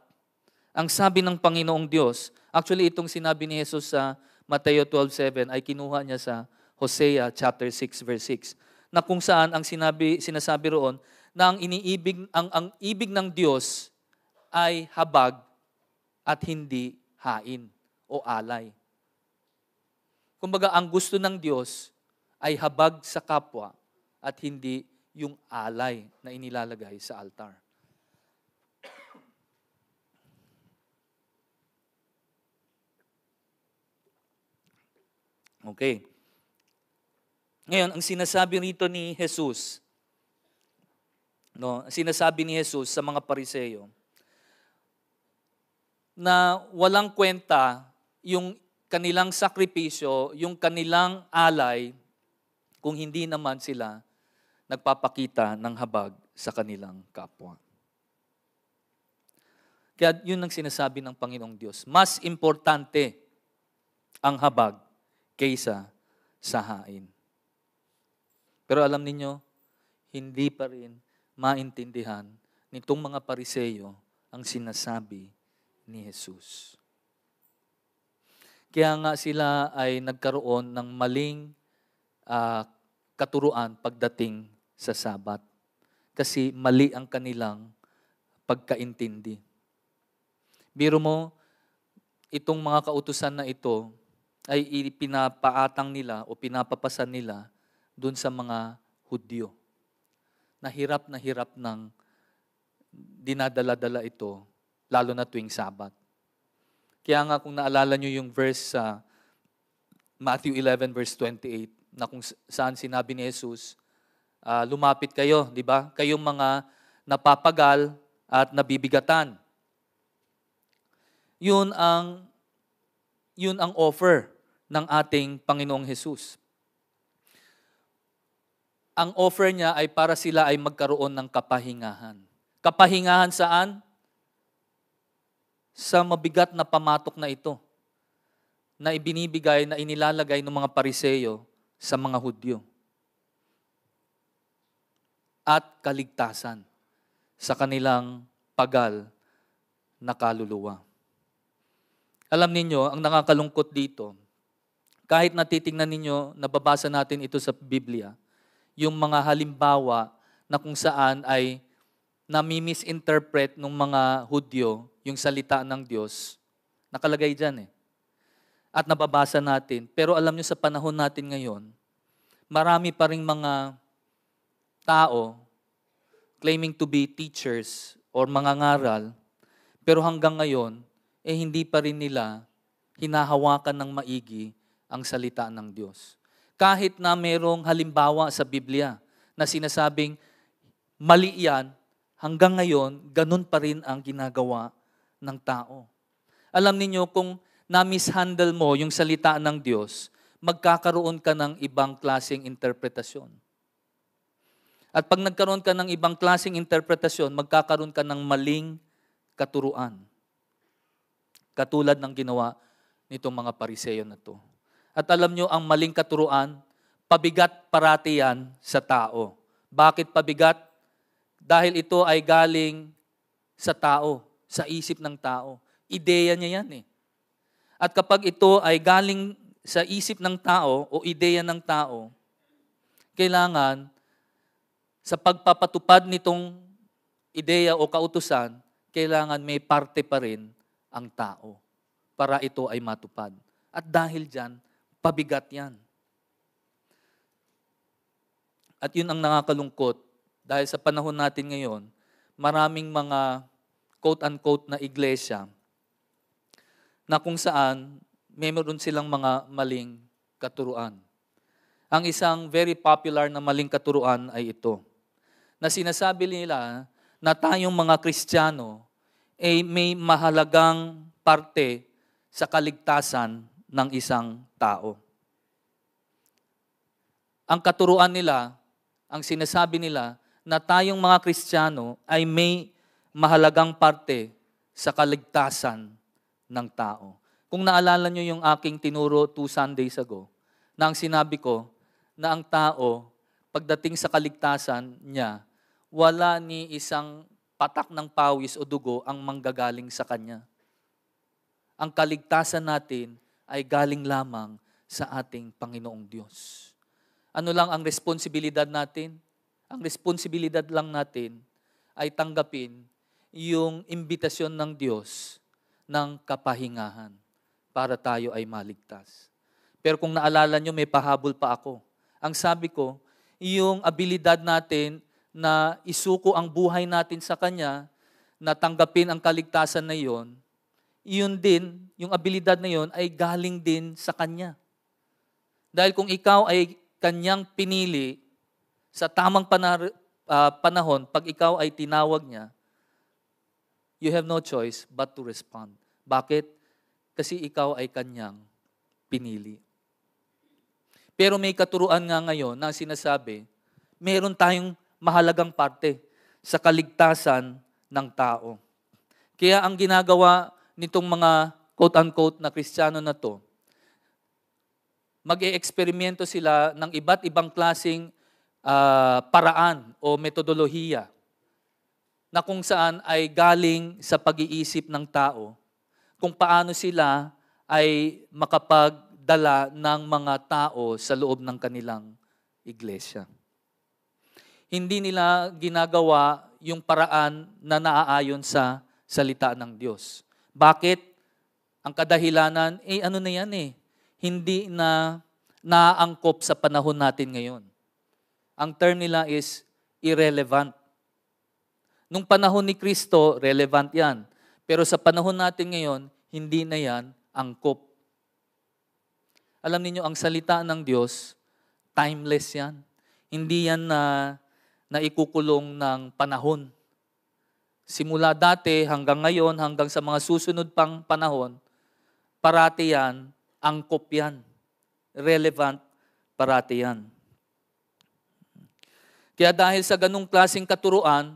ang sabi ng Panginoong Diyos, actually itong sinabi ni Jesus sa Mateo 12:7 ay kinuha niya sa Hosea chapter 6 verse 6, na kung saan ang sinasabi roon na ang ibig ng Diyos ay habag at hindi hain o alay. Kumbaga ang gusto ng Diyos ay habag sa kapwa at hindi yung alay na inilalagay sa altar. Okay. Ngayon, ang sinasabi rito ni Jesus, sinasabi ni Jesus sa mga pariseyo, na walang kwenta yung kanilang sakripisyo, yung kanilang alay, kung hindi naman sila nagpapakita ng habag sa kanilang kapwa. Kaya yun ang sinasabi ng Panginoong Diyos. Mas importante ang habag kaysa sa hain. Pero alam ninyo, hindi pa rin maintindihan nitong mga pariseyo ang sinasabi ni Jesus. Kaya nga sila ay nagkaroon ng maling katuruan pagdating sa Sabat. Kasi mali ang kanilang pagkaintindi. Biro mo, itong mga kautusan na ito ay pinapaatang nila o pinapapasan nila dun sa mga Hudyo. Na hirap ng dinadala-dala ito, lalo na tuwing Sabat. Kaya nga kung naalala nyo yung verse sa Matthew 11 verse 28, na kung saan sinabi ni Jesus, lumapit kayo, di ba? Kayong mga napapagal at nabibigatan. Yun ang offer ng ating Panginoong Jesus. Ang offer niya ay para sila ay magkaroon ng kapahingahan. Kapahingahan saan? Sa mabigat na pamatok na ito, na ibinibigay, na inilalagay ng mga pariseyo sa mga Hudyo. At kaligtasan sa kanilang pagal na kaluluwa. Alam ninyo, ang nakakalungkot dito, kahit natitingnan ninyo, nababasa natin ito sa Biblia, yung mga halimbawa na kung saan ay nami-misinterpret ng mga Hudyo yung salita ng Diyos, nakalagay dyan At nababasa natin. Pero alam nyo, sa panahon natin ngayon, marami pa ring mga tao claiming to be teachers or mga ngaral, pero hanggang ngayon, hindi pa rin nila hinahawakan ng maigi ang salita ng Diyos. Kahit na merong halimbawa sa Biblia na sinasabing mali yan, hanggang ngayon, ganun pa rin ang ginagawa ng tao. Alam niyo kung na-mishandle mo yung salita ng Diyos, magkakaroon ka ng ibang klaseng interpretasyon. At pag nagkaroon ka ng ibang klaseng interpretasyon, magkakaroon ka ng maling katuruan. Katulad ng ginawa nitong mga pariseyo na to. At alam nyo, ang maling katuruan, pabigat parati yan sa tao. Bakit pabigat? Dahil ito ay galing sa tao, sa isip ng tao. Ideya niya yan At kapag ito ay galing sa isip ng tao o ideya ng tao, kailangan sa pagpapatupad nitong ideya o kautusan, kailangan may parte pa rin ang tao para ito ay matupad. At dahil dyan, pabigat yan. At yun ang nakakalungkot dahil sa panahon natin ngayon, maraming mga quote-unquote na iglesia na kung saan meron silang mga maling katuruan. Ang isang very popular na maling katuruan ay ito, na sinasabi nila na tayong mga Kristiyano ay may mahalagang parte sa kaligtasan ng isang tao. Ang katuruan nila, ang sinasabi nila, na tayong mga Kristiyano ay may mahalagang parte sa kaligtasan ng tao. Kung naalala nyo yung aking tinuro 2 Sundays ago, na ang sinabi ko na ang tao, pagdating sa kaligtasan niya, wala ni isang patak ng pawis o dugo ang manggagaling sa kanya. Ang kaligtasan natin ay galing lamang sa ating Panginoong Diyos. Ano lang ang responsibilidad natin? Ang responsibilidad lang natin ay tanggapin yung imbitasyon ng Diyos ng kapahingahan para tayo ay maligtas. Pero kung naalala nyo, may pahabol pa ako. Ang sabi ko, yung abilidad natin na isuko ang buhay natin sa Kanya, na tanggapin ang kaligtasan na iyon, iyon din, yung abilidad na iyon ay galing din sa Kanya. Dahil kung ikaw ay Kanyang pinili sa tamang panahon, pag ikaw ay tinawag niya, you have no choice but to respond. Bakit? Kasi ikaw ay Kanyang pinili. Pero may katuruan nga ngayon na sinasabi, meron tayong mahalagang parte sa kaligtasan ng tao. Kaya ang ginagawa nitong mga quote-unquote na Kristiyano na to, mag-e-eksperimento sila ng iba't ibang klaseng paraan o metodolohiya na kung saan ay galing sa pag-iisip ng tao, kung paano sila ay makapagdala ng mga tao sa loob ng kanilang iglesia. Hindi nila ginagawa yung paraan na naaayon sa salita ng Diyos. Bakit? Ang kadahilanan, ano na yan hindi na naangkop sa panahon natin ngayon. Ang term nila is irrelevant. Nung panahon ni Kristo, relevant yan. Pero sa panahon natin ngayon, hindi na yan angkop. Alam niyo ang salita ng Diyos, timeless yan. Hindi yan na ikukulong ng panahon. Simula dati hanggang ngayon, hanggang sa mga susunod pang panahon, parati yan, angkop yan. Relevant, parati yan. Kaya dahil sa ganung klaseng katuruan,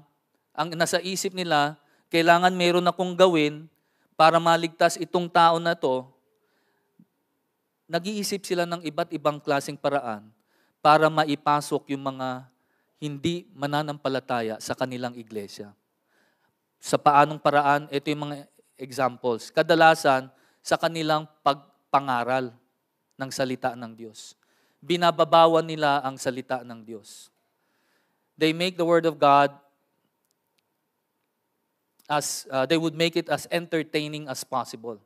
ang nasa isip nila, kailangan meron akong gawin para maligtas itong tao na to, nag-iisip sila ng iba't ibang klaseng paraan para maipasok yung mga hindi mananampalataya sa kanilang iglesia. Sa paanong paraan, ito yung mga examples. Kadalasan, sa kanilang pagpangaral ng salita ng Diyos. Binababawan nila ang salita ng Diyos. They make the Word of God they would make it as entertaining as possible.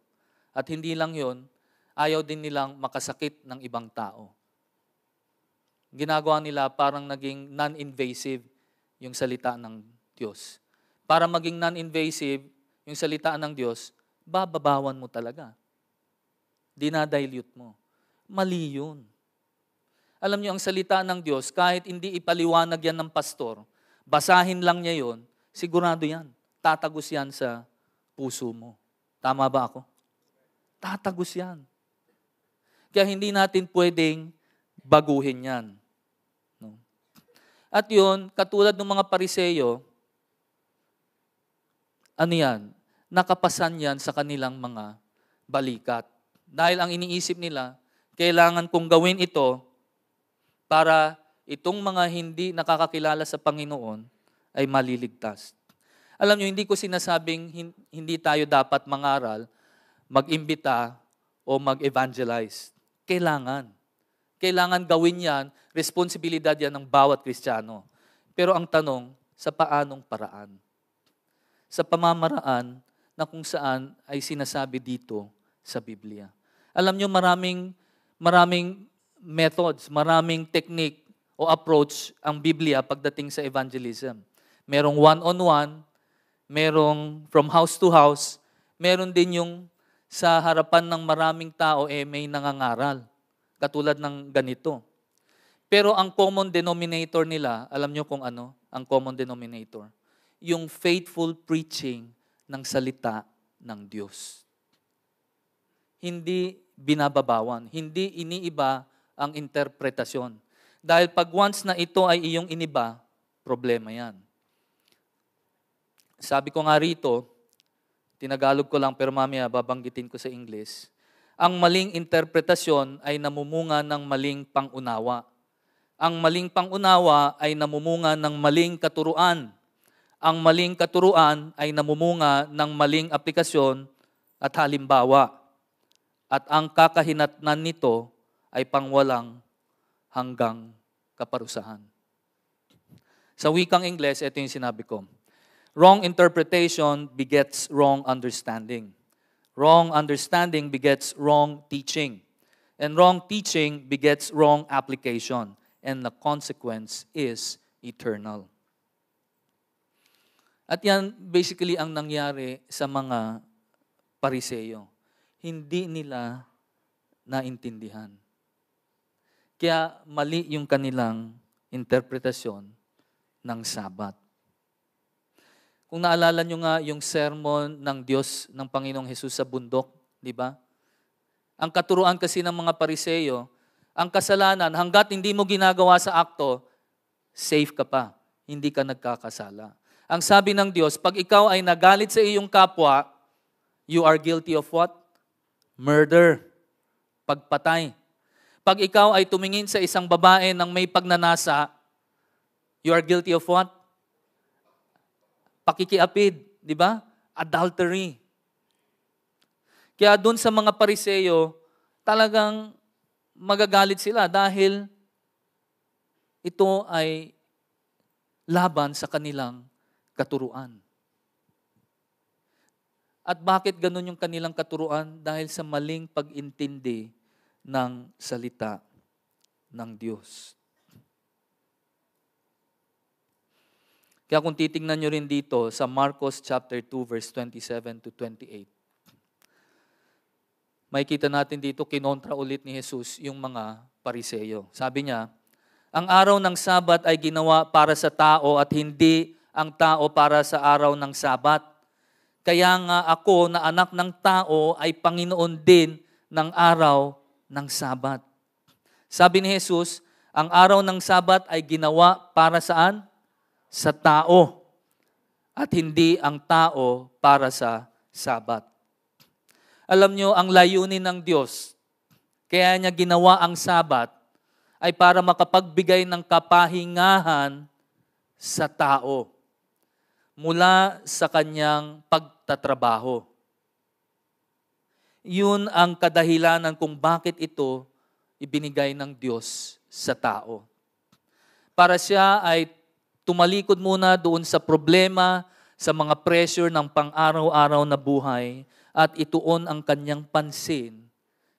At hindi lang yon, ayaw din nilang makasakit ng ibang tao. Ginagawa nila parang naging non-invasive yung salita ng Diyos. Para maging non-invasive yung salita ng Diyos, bababawan mo talaga. Dinadilute mo. Mali yun. Alam niyo, ang salita ng Diyos, kahit hindi ipaliwanag yan ng pastor, basahin lang niya yon, sigurado yan. Tatagos yan sa puso mo. Tama ba ako? Tatagos yan. Kaya hindi natin pwedeng baguhin yan. No? At yun, katulad ng mga Pariseyo, ano yan? Nakapasan yan sa kanilang mga balikat. Dahil ang iniisip nila, kailangan kong gawin ito para itong mga hindi nakakakilala sa Panginoon ay maliligtas. Alam niyo, hindi ko sinasabing hindi tayo dapat mangaral, mag-imbita, o mag-evangelize. Kailangan. Kailangan gawin yan, responsibilidad yan ng bawat Kristiyano. Pero ang tanong, sa paanong paraan? Sa pamamaraan na kung saan ay sinasabi dito sa Biblia. Alam niyo, maraming methods, maraming technique o approach ang Biblia pagdating sa evangelism. Merong one-on-one, merong from house to house, meron din yung sa harapan ng maraming tao, may nangangaral. Katulad ng ganito. Pero ang common denominator nila, alam nyo kung ano? Ang common denominator. Yung faithful preaching ng salita ng Diyos. Hindi binababawan. Hindi iniiba ang interpretasyon. Dahil pag once na ito ay iyong iniba, problema yan. Sabi ko nga rito, tinagalog ko lang pero mamaya babanggitin ko sa English, ang maling interpretasyon ay namumunga ng maling pangunawa. Ang maling pangunawa ay namumunga ng maling katuruan. Ang maling katuruan ay namumunga ng maling aplikasyon at halimbawa. At ang kakahinatnan nito ay pangwalang hanggang kaparusahan. Sa wikang Ingles, ito yung sinabi ko. Wrong interpretation begets wrong understanding. Wrong understanding begets wrong teaching. And wrong teaching begets wrong application. And the consequence is eternal. At yan basically ang nangyari sa mga Pariseyo. Hindi nila naintindihan. Kaya mali yung kanilang interpretasyon ng Sabat. Kung naalala nyo nga yung sermon ng Diyos ng Panginoong Hesus sa bundok, di ba? Ang katuruan kasi ng mga Pariseyo, ang kasalanan, hanggat hindi mo ginagawa sa akto, safe ka pa. Hindi ka nagkakasala. Ang sabi ng Diyos, pag ikaw ay nagalit sa iyong kapwa, you are guilty of what? Murder. Pagpatay. Pag ikaw ay tumingin sa isang babae ng may pagnanasa, you are guilty of what? Pakikiapid, di ba? Adultery. Kaya doon sa mga Pariseyo, talagang magagalit sila dahil ito ay laban sa kanilang katuruan. At bakit ganun yung kanilang katuruan? Dahil sa maling pag-intindi ng salita ng Diyos. Kaya kung titingnan nyo rin dito sa Marcos chapter 2 verse 27 to 28, makikita natin dito kinontra ulit ni Jesus yung mga Pariseyo. Sabi niya, ang araw ng Sabat ay ginawa para sa tao at hindi ang tao para sa araw ng Sabat. Kaya nga ako na anak ng tao ay Panginoon din ng araw ng Sabat. Sabi ni Jesus, ang araw ng Sabat ay ginawa para saan? Sa tao. At hindi ang tao para sa Sabat. Alam nyo, ang layunin ng Diyos, kaya niya ginawa ang Sabat, ay para makapagbigay ng kapahingahan sa tao mula sa kanyang pagtatrabaho. Yun ang kadahilanan kung bakit ito ibinigay ng Diyos sa tao. Para siya ay tumalikod muna doon sa problema, sa mga pressure ng pang-araw-araw na buhay at ituon ang kanyang pansin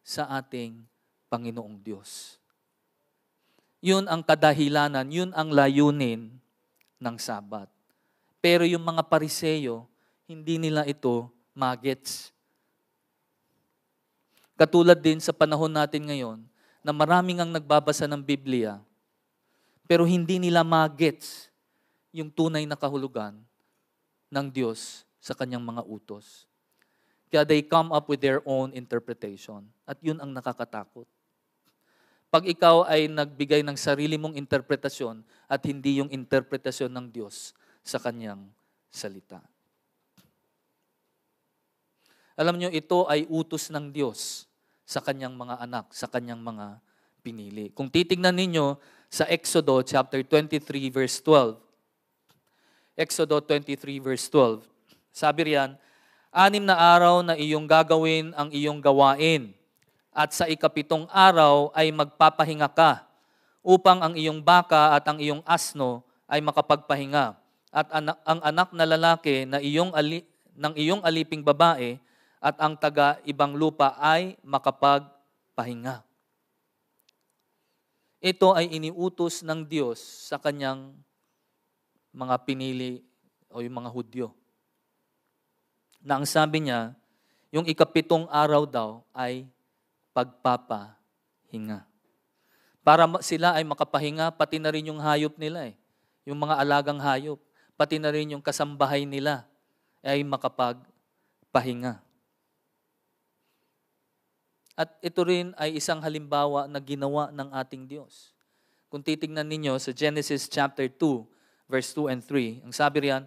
sa ating Panginoong Diyos. Yun ang kadahilanan, yun ang layunin ng Sabat. Pero yung mga Pariseyo, hindi nila ito magets. Katulad din sa panahon natin ngayon, na maraming ang nagbabasa ng Biblia, pero hindi nila magets yung tunay na kahulugan ng Diyos sa kanyang mga utos. Kaya they come up with their own interpretation. At yun ang nakakatakot. Pag ikaw ay nagbigay ng sarili mong interpretasyon at hindi yung interpretasyon ng Diyos sa kanyang salita. Alam nyo, ito ay utos ng Diyos sa kanyang mga anak, sa kanyang mga pinili. Kung titignan ninyo sa Exodo chapter 23 verse 12, Exodo 23 verse 12. Sabi riyan, 6 na araw na iyong gagawin ang iyong gawain, at sa ikapitong araw ay magpapahinga ka, upang ang iyong baka at ang iyong asno ay makapagpahinga, at ang anak na lalaki na ng iyong aliping babae at ang taga-ibang lupa ay makapagpahinga. Ito ay iniutos ng Diyos sa kanyang mga pinili o yung mga Hudyo. Na ang sabi niya, Yung ikapitong araw daw ay pagpapahinga. Para sila ay makapahinga, pati na rin yung hayop nila eh. Yung mga alagang hayop, pati na rin yung kasambahay nila ay makapagpahinga. At ito rin ay isang halimbawa na ginawa ng ating Diyos. Kung titingnan ninyo sa Genesis chapter 2, verse 2 and 3, ang sabi riyan,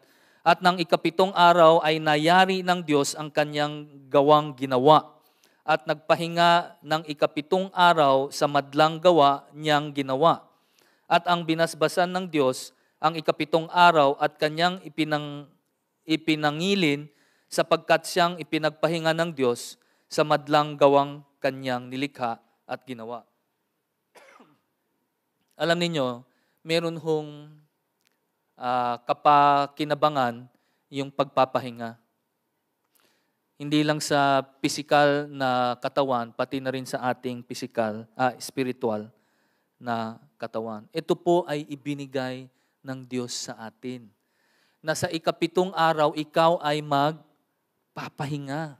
at nang ikapitong araw ay nayari ng Diyos ang kanyang gawang ginawa. At nagpahinga ng ikapitong araw sa madlang gawa niyang ginawa. At ang binasbasan ng Diyos ang ikapitong araw at kanyang ipinangilin sapagkat siyang ipinagpahinga ng Diyos sa madlang gawang kanyang nilikha at ginawa. Alam ninyo, meron hong kapakinabangan yung pagpapahinga. Hindi lang sa physical na katawan, pati na rin sa ating spiritual na katawan. Ito po ay ibinigay ng Diyos sa atin. Na sa ikapitong araw, ikaw ay magpapahinga.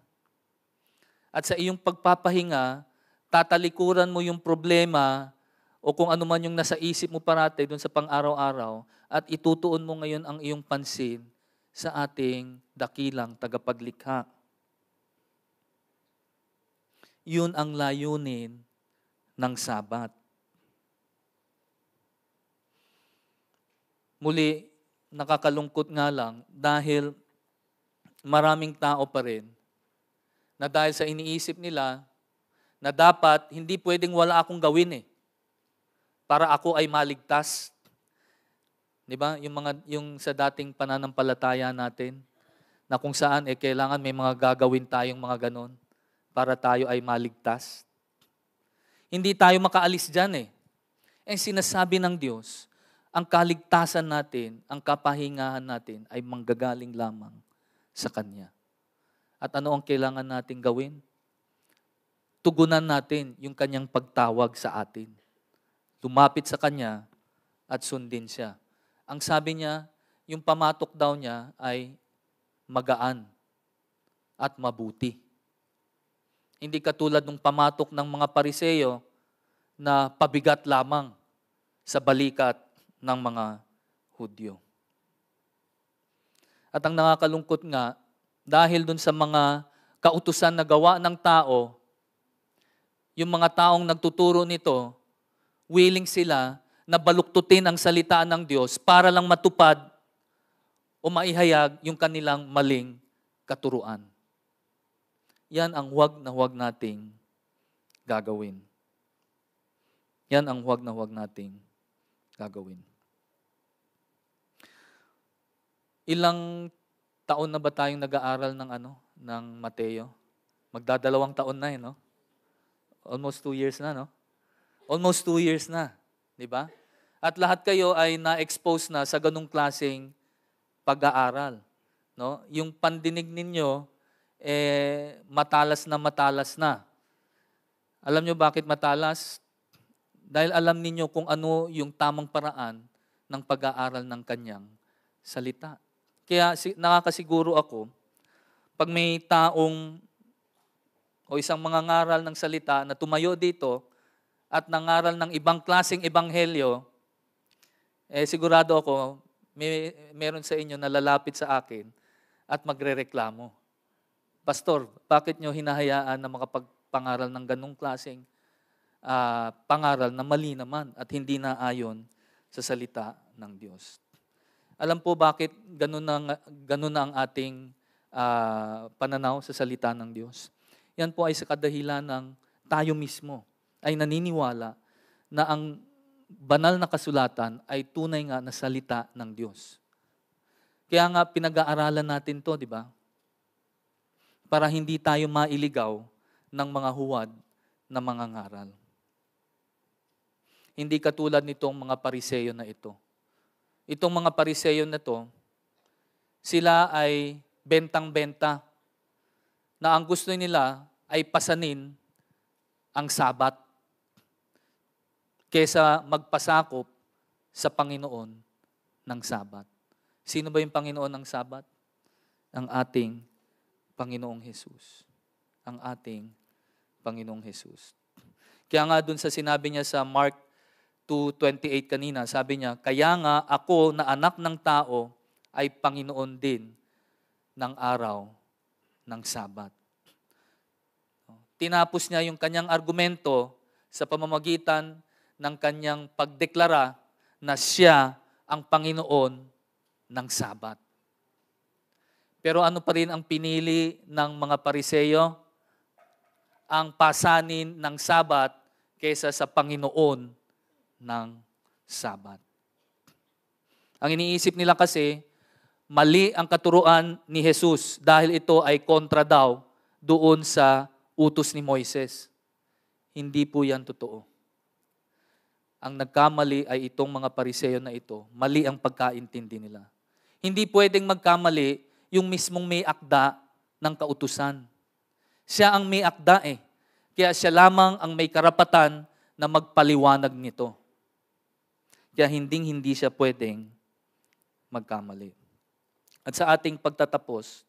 At sa iyong pagpapahinga, tatalikuran mo yung problema o kung ano man yung nasa isip mo parati doon sa pang-araw-araw at itutuon mo ngayon ang iyong pansin sa ating dakilang tagapaglikha. Yun ang layunin ng Sabat. Muli, nakakalungkot nga lang dahil maraming tao pa rin na dahil sa iniisip nila na dapat hindi pwedeng wala akong gawin para ako ay maligtas. 'Di ba? Yung sa dating pananampalataya natin na kung saan kailangan may mga gagawin tayong mga ganon para tayo ay maligtas. Hindi tayo makaalis diyan sinasabi ng Diyos, ang kaligtasan natin, ang kapahingahan natin ay manggagaling lamang sa Kanya. At ano ang kailangan nating gawin? Tugunan natin yung Kanyang pagtawag sa atin. Lumapit sa Kanya at sundin siya. Ang sabi niya, yung pamatok daw niya ay magaan at mabuti. Hindi katulad ng pamatok ng mga Pariseo na pabigat lamang sa balikat ng mga Hudyo. At ang nakakalungkot nga, dahil dun sa mga kautusan na gawa ng tao, yung mga taong nagtuturo nito, willing sila na baluktutin ang salita ng Diyos para lang matupad o maihayag yung kanilang maling katuruan. Yan ang huwag na huwag nating gagawin. Yan ang huwag na huwag nating gagawin. Ilang taon na ba tayong nag-aaral ng Mateo? Magdadalawang taon na no? Almost 2 years na, no? Almost 2 years na, di ba? At lahat kayo ay na-expose na sa ganung klaseng pag-aaral, no? Yung pandinig ninyo matalas na. Alam nyo bakit matalas? Dahil alam ninyo kung ano yung tamang paraan ng pag-aaral ng Kanyang salita. Kaya nakakasiguro ako, pag may taong o isang mangangaral ng salita na tumayo dito at nangaral ng ibang klaseng ebanghelyo, sigurado ako, meron sa inyo na lalapit sa akin at magrereklamo. Pastor, bakit nyo hinahayaan na makapagpangaral ng ganung klaseng pangaral na mali naman at hindi na ayon sa salita ng Diyos? Alam po bakit ganun na ang ating pananaw sa salita ng Diyos? Yan po ay sa kadahilan ng tayo mismo ay naniniwala na ang banal na kasulatan ay tunay nga na salita ng Diyos. Kaya nga pinag-aaralan natin to, di ba? Para hindi tayo mailigaw ng mga huwad na mga ngaral. Hindi katulad nitong mga Pariseo na ito. Itong mga Pariseo na to, sila ay bentang-benta na ang gusto nila ay pasanin ang Sabat kesa magpasakop sa Panginoon ng Sabat. Sino ba yung Panginoon ng Sabat? Ang ating Panginoong Jesus. ang ating Panginoong Jesus. Kaya nga dun sa sinabi niya sa Mark 2:28 kanina, sabi niya, kaya nga ako na anak ng tao ay Panginoon din ng araw ng Sabat. Tinapos niya yung kanyang argumento sa pamamagitan ng kanyang pagdeklara na siya ang Panginoon ng Sabat. Pero ano pa rin ang pinili ng mga Pariseyo? Ang pasanin ng Sabat kaysa sa Panginoon ng Sabat. Ang iniisip nila kasi, mali ang katuruan ni Jesus dahil ito ay kontra daw doon sa utos ni Moises. Hindi po yan totoo. Ang nagkamali ay itong mga Pariseyo na ito. Mali ang pagkaintindi nila. Hindi pwedeng magkamali yung mismong may akda ng kautusan. Siya ang may akda eh. Kaya siya lamang ang may karapatan na magpaliwanag nito. Kaya hindi siya pwedeng magkamali. At sa ating pagtatapos,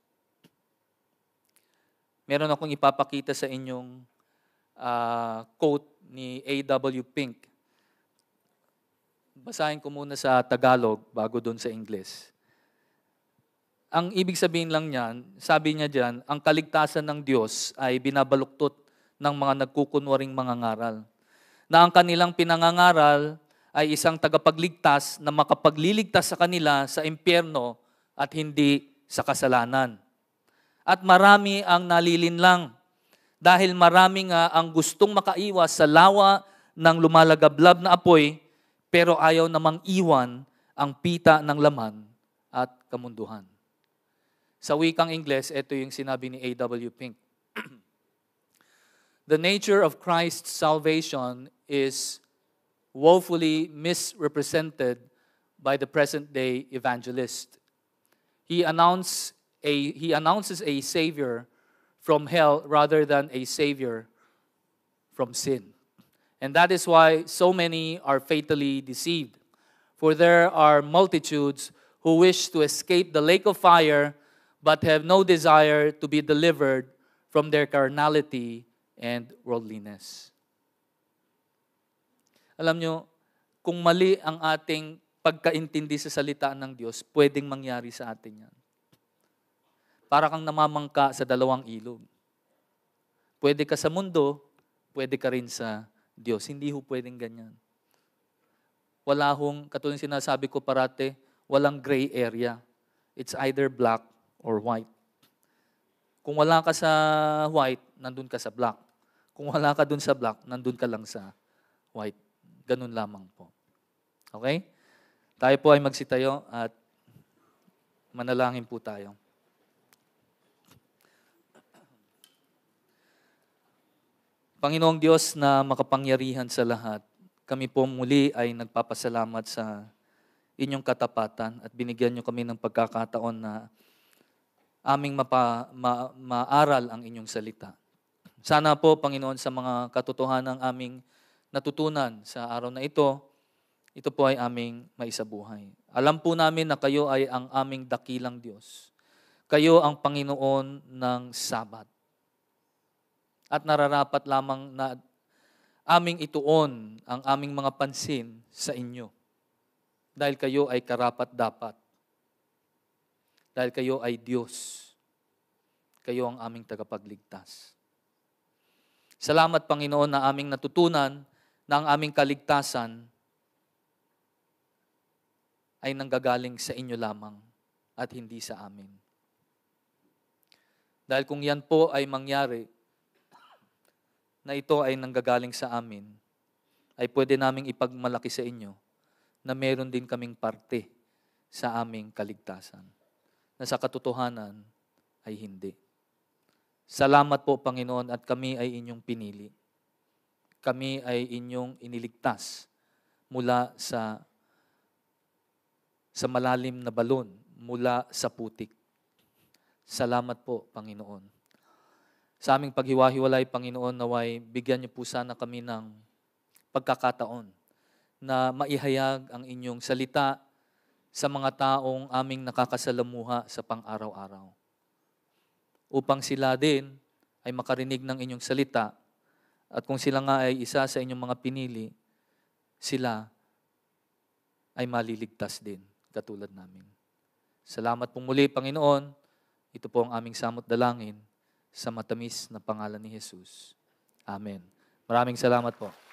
meron akong ipapakita sa inyong quote ni A.W. Pink. Basahin ko muna sa Tagalog bago doon sa Ingles. Ang ibig sabihin lang niyan, sabi niya diyan, ang kaligtasan ng Diyos ay binabaluktot ng mga nagkukunwaring mangangaral. Na ang kanilang pinangangaral ay isang tagapagligtas na makapagliligtas sa kanila sa impyerno at hindi sa kasalanan. At marami ang nalilinlang dahil marami nga ang gustong makaiwas sa lawa ng lumalagablab na apoy pero ayaw namang iwan ang pita ng laman at kamunduhan. Sa wikang Ingles, ito yung sinabi ni A.W. Pink. The nature of Christ's salvation is woefully misrepresented by the present-day evangelist. He announces a Savior from hell rather than a Savior from sin. And that is why so many are fatally deceived. For there are multitudes who wish to escape the lake of fire but have no desire to be delivered from their carnality and worldliness. Alam nyo, kung mali ang ating pagkaintindi sa salita ng Diyos, pwedeng mangyari sa atin yan. Para kang namamangka sa dalawang ilog. Pwede ka sa mundo, pwede ka rin sa Diyos. Hindi ho pwedeng ganyan. Wala hong, katulad ng sinasabi ko parate, walang gray area. It's either black or white. Kung wala ka sa white, nandun ka sa black. Kung wala ka dun sa black, nandun ka lang sa white. Ganun lamang po. Okay? Tayo po ay magsitayo at manalangin po tayo. Panginoong Diyos na makapangyarihan sa lahat, kami po muli ay nagpapasalamat sa inyong katapatan at binigyan niyo kami ng pagkakataon na aming maaral ang inyong salita. Sana po, Panginoon, sa mga katotohanan ng aming natutunan sa araw na ito po ay aming maisabuhay. Alam po namin na kayo ay ang aming dakilang Diyos. Kayo ang Panginoon ng Sabat. At nararapat lamang na aming ituon ang aming mga pansin sa inyo. Dahil kayo ay karapat-dapat. Dahil kayo ay Diyos. Kayo ang aming tagapagligtas. Salamat, Panginoon, na aming natutunan na ang aming kaligtasan ay nanggagaling sa inyo lamang at hindi sa amin. Dahil kung yan po ay mangyari, na ito ay nanggagaling sa amin, ay pwede naming ipagmalaki sa inyo na meron din kaming parte sa aming kaligtasan. Na sa katotohanan ay hindi. Salamat po, Panginoon, at kami ay inyong pinili. Kami ay inyong iniligtas mula sa malalim na balon, mula sa putik. Salamat po, Panginoon. Sa aming paghiwa-hiwalay, Panginoon, naway bigyan niyo po sana kami ng pagkakataon na maihayag ang inyong salita sa mga taong aming nakakasalamuha sa pang-araw-araw. Upang sila din ay makarinig ng inyong salita. At kung sila nga ay isa sa inyong mga pinili, sila ay maliligtas din, katulad namin. Salamat pong muli, Panginoon. Ito po ang aming samot dalangin sa matamis na pangalan ni Jesus. Amen. Maraming salamat po.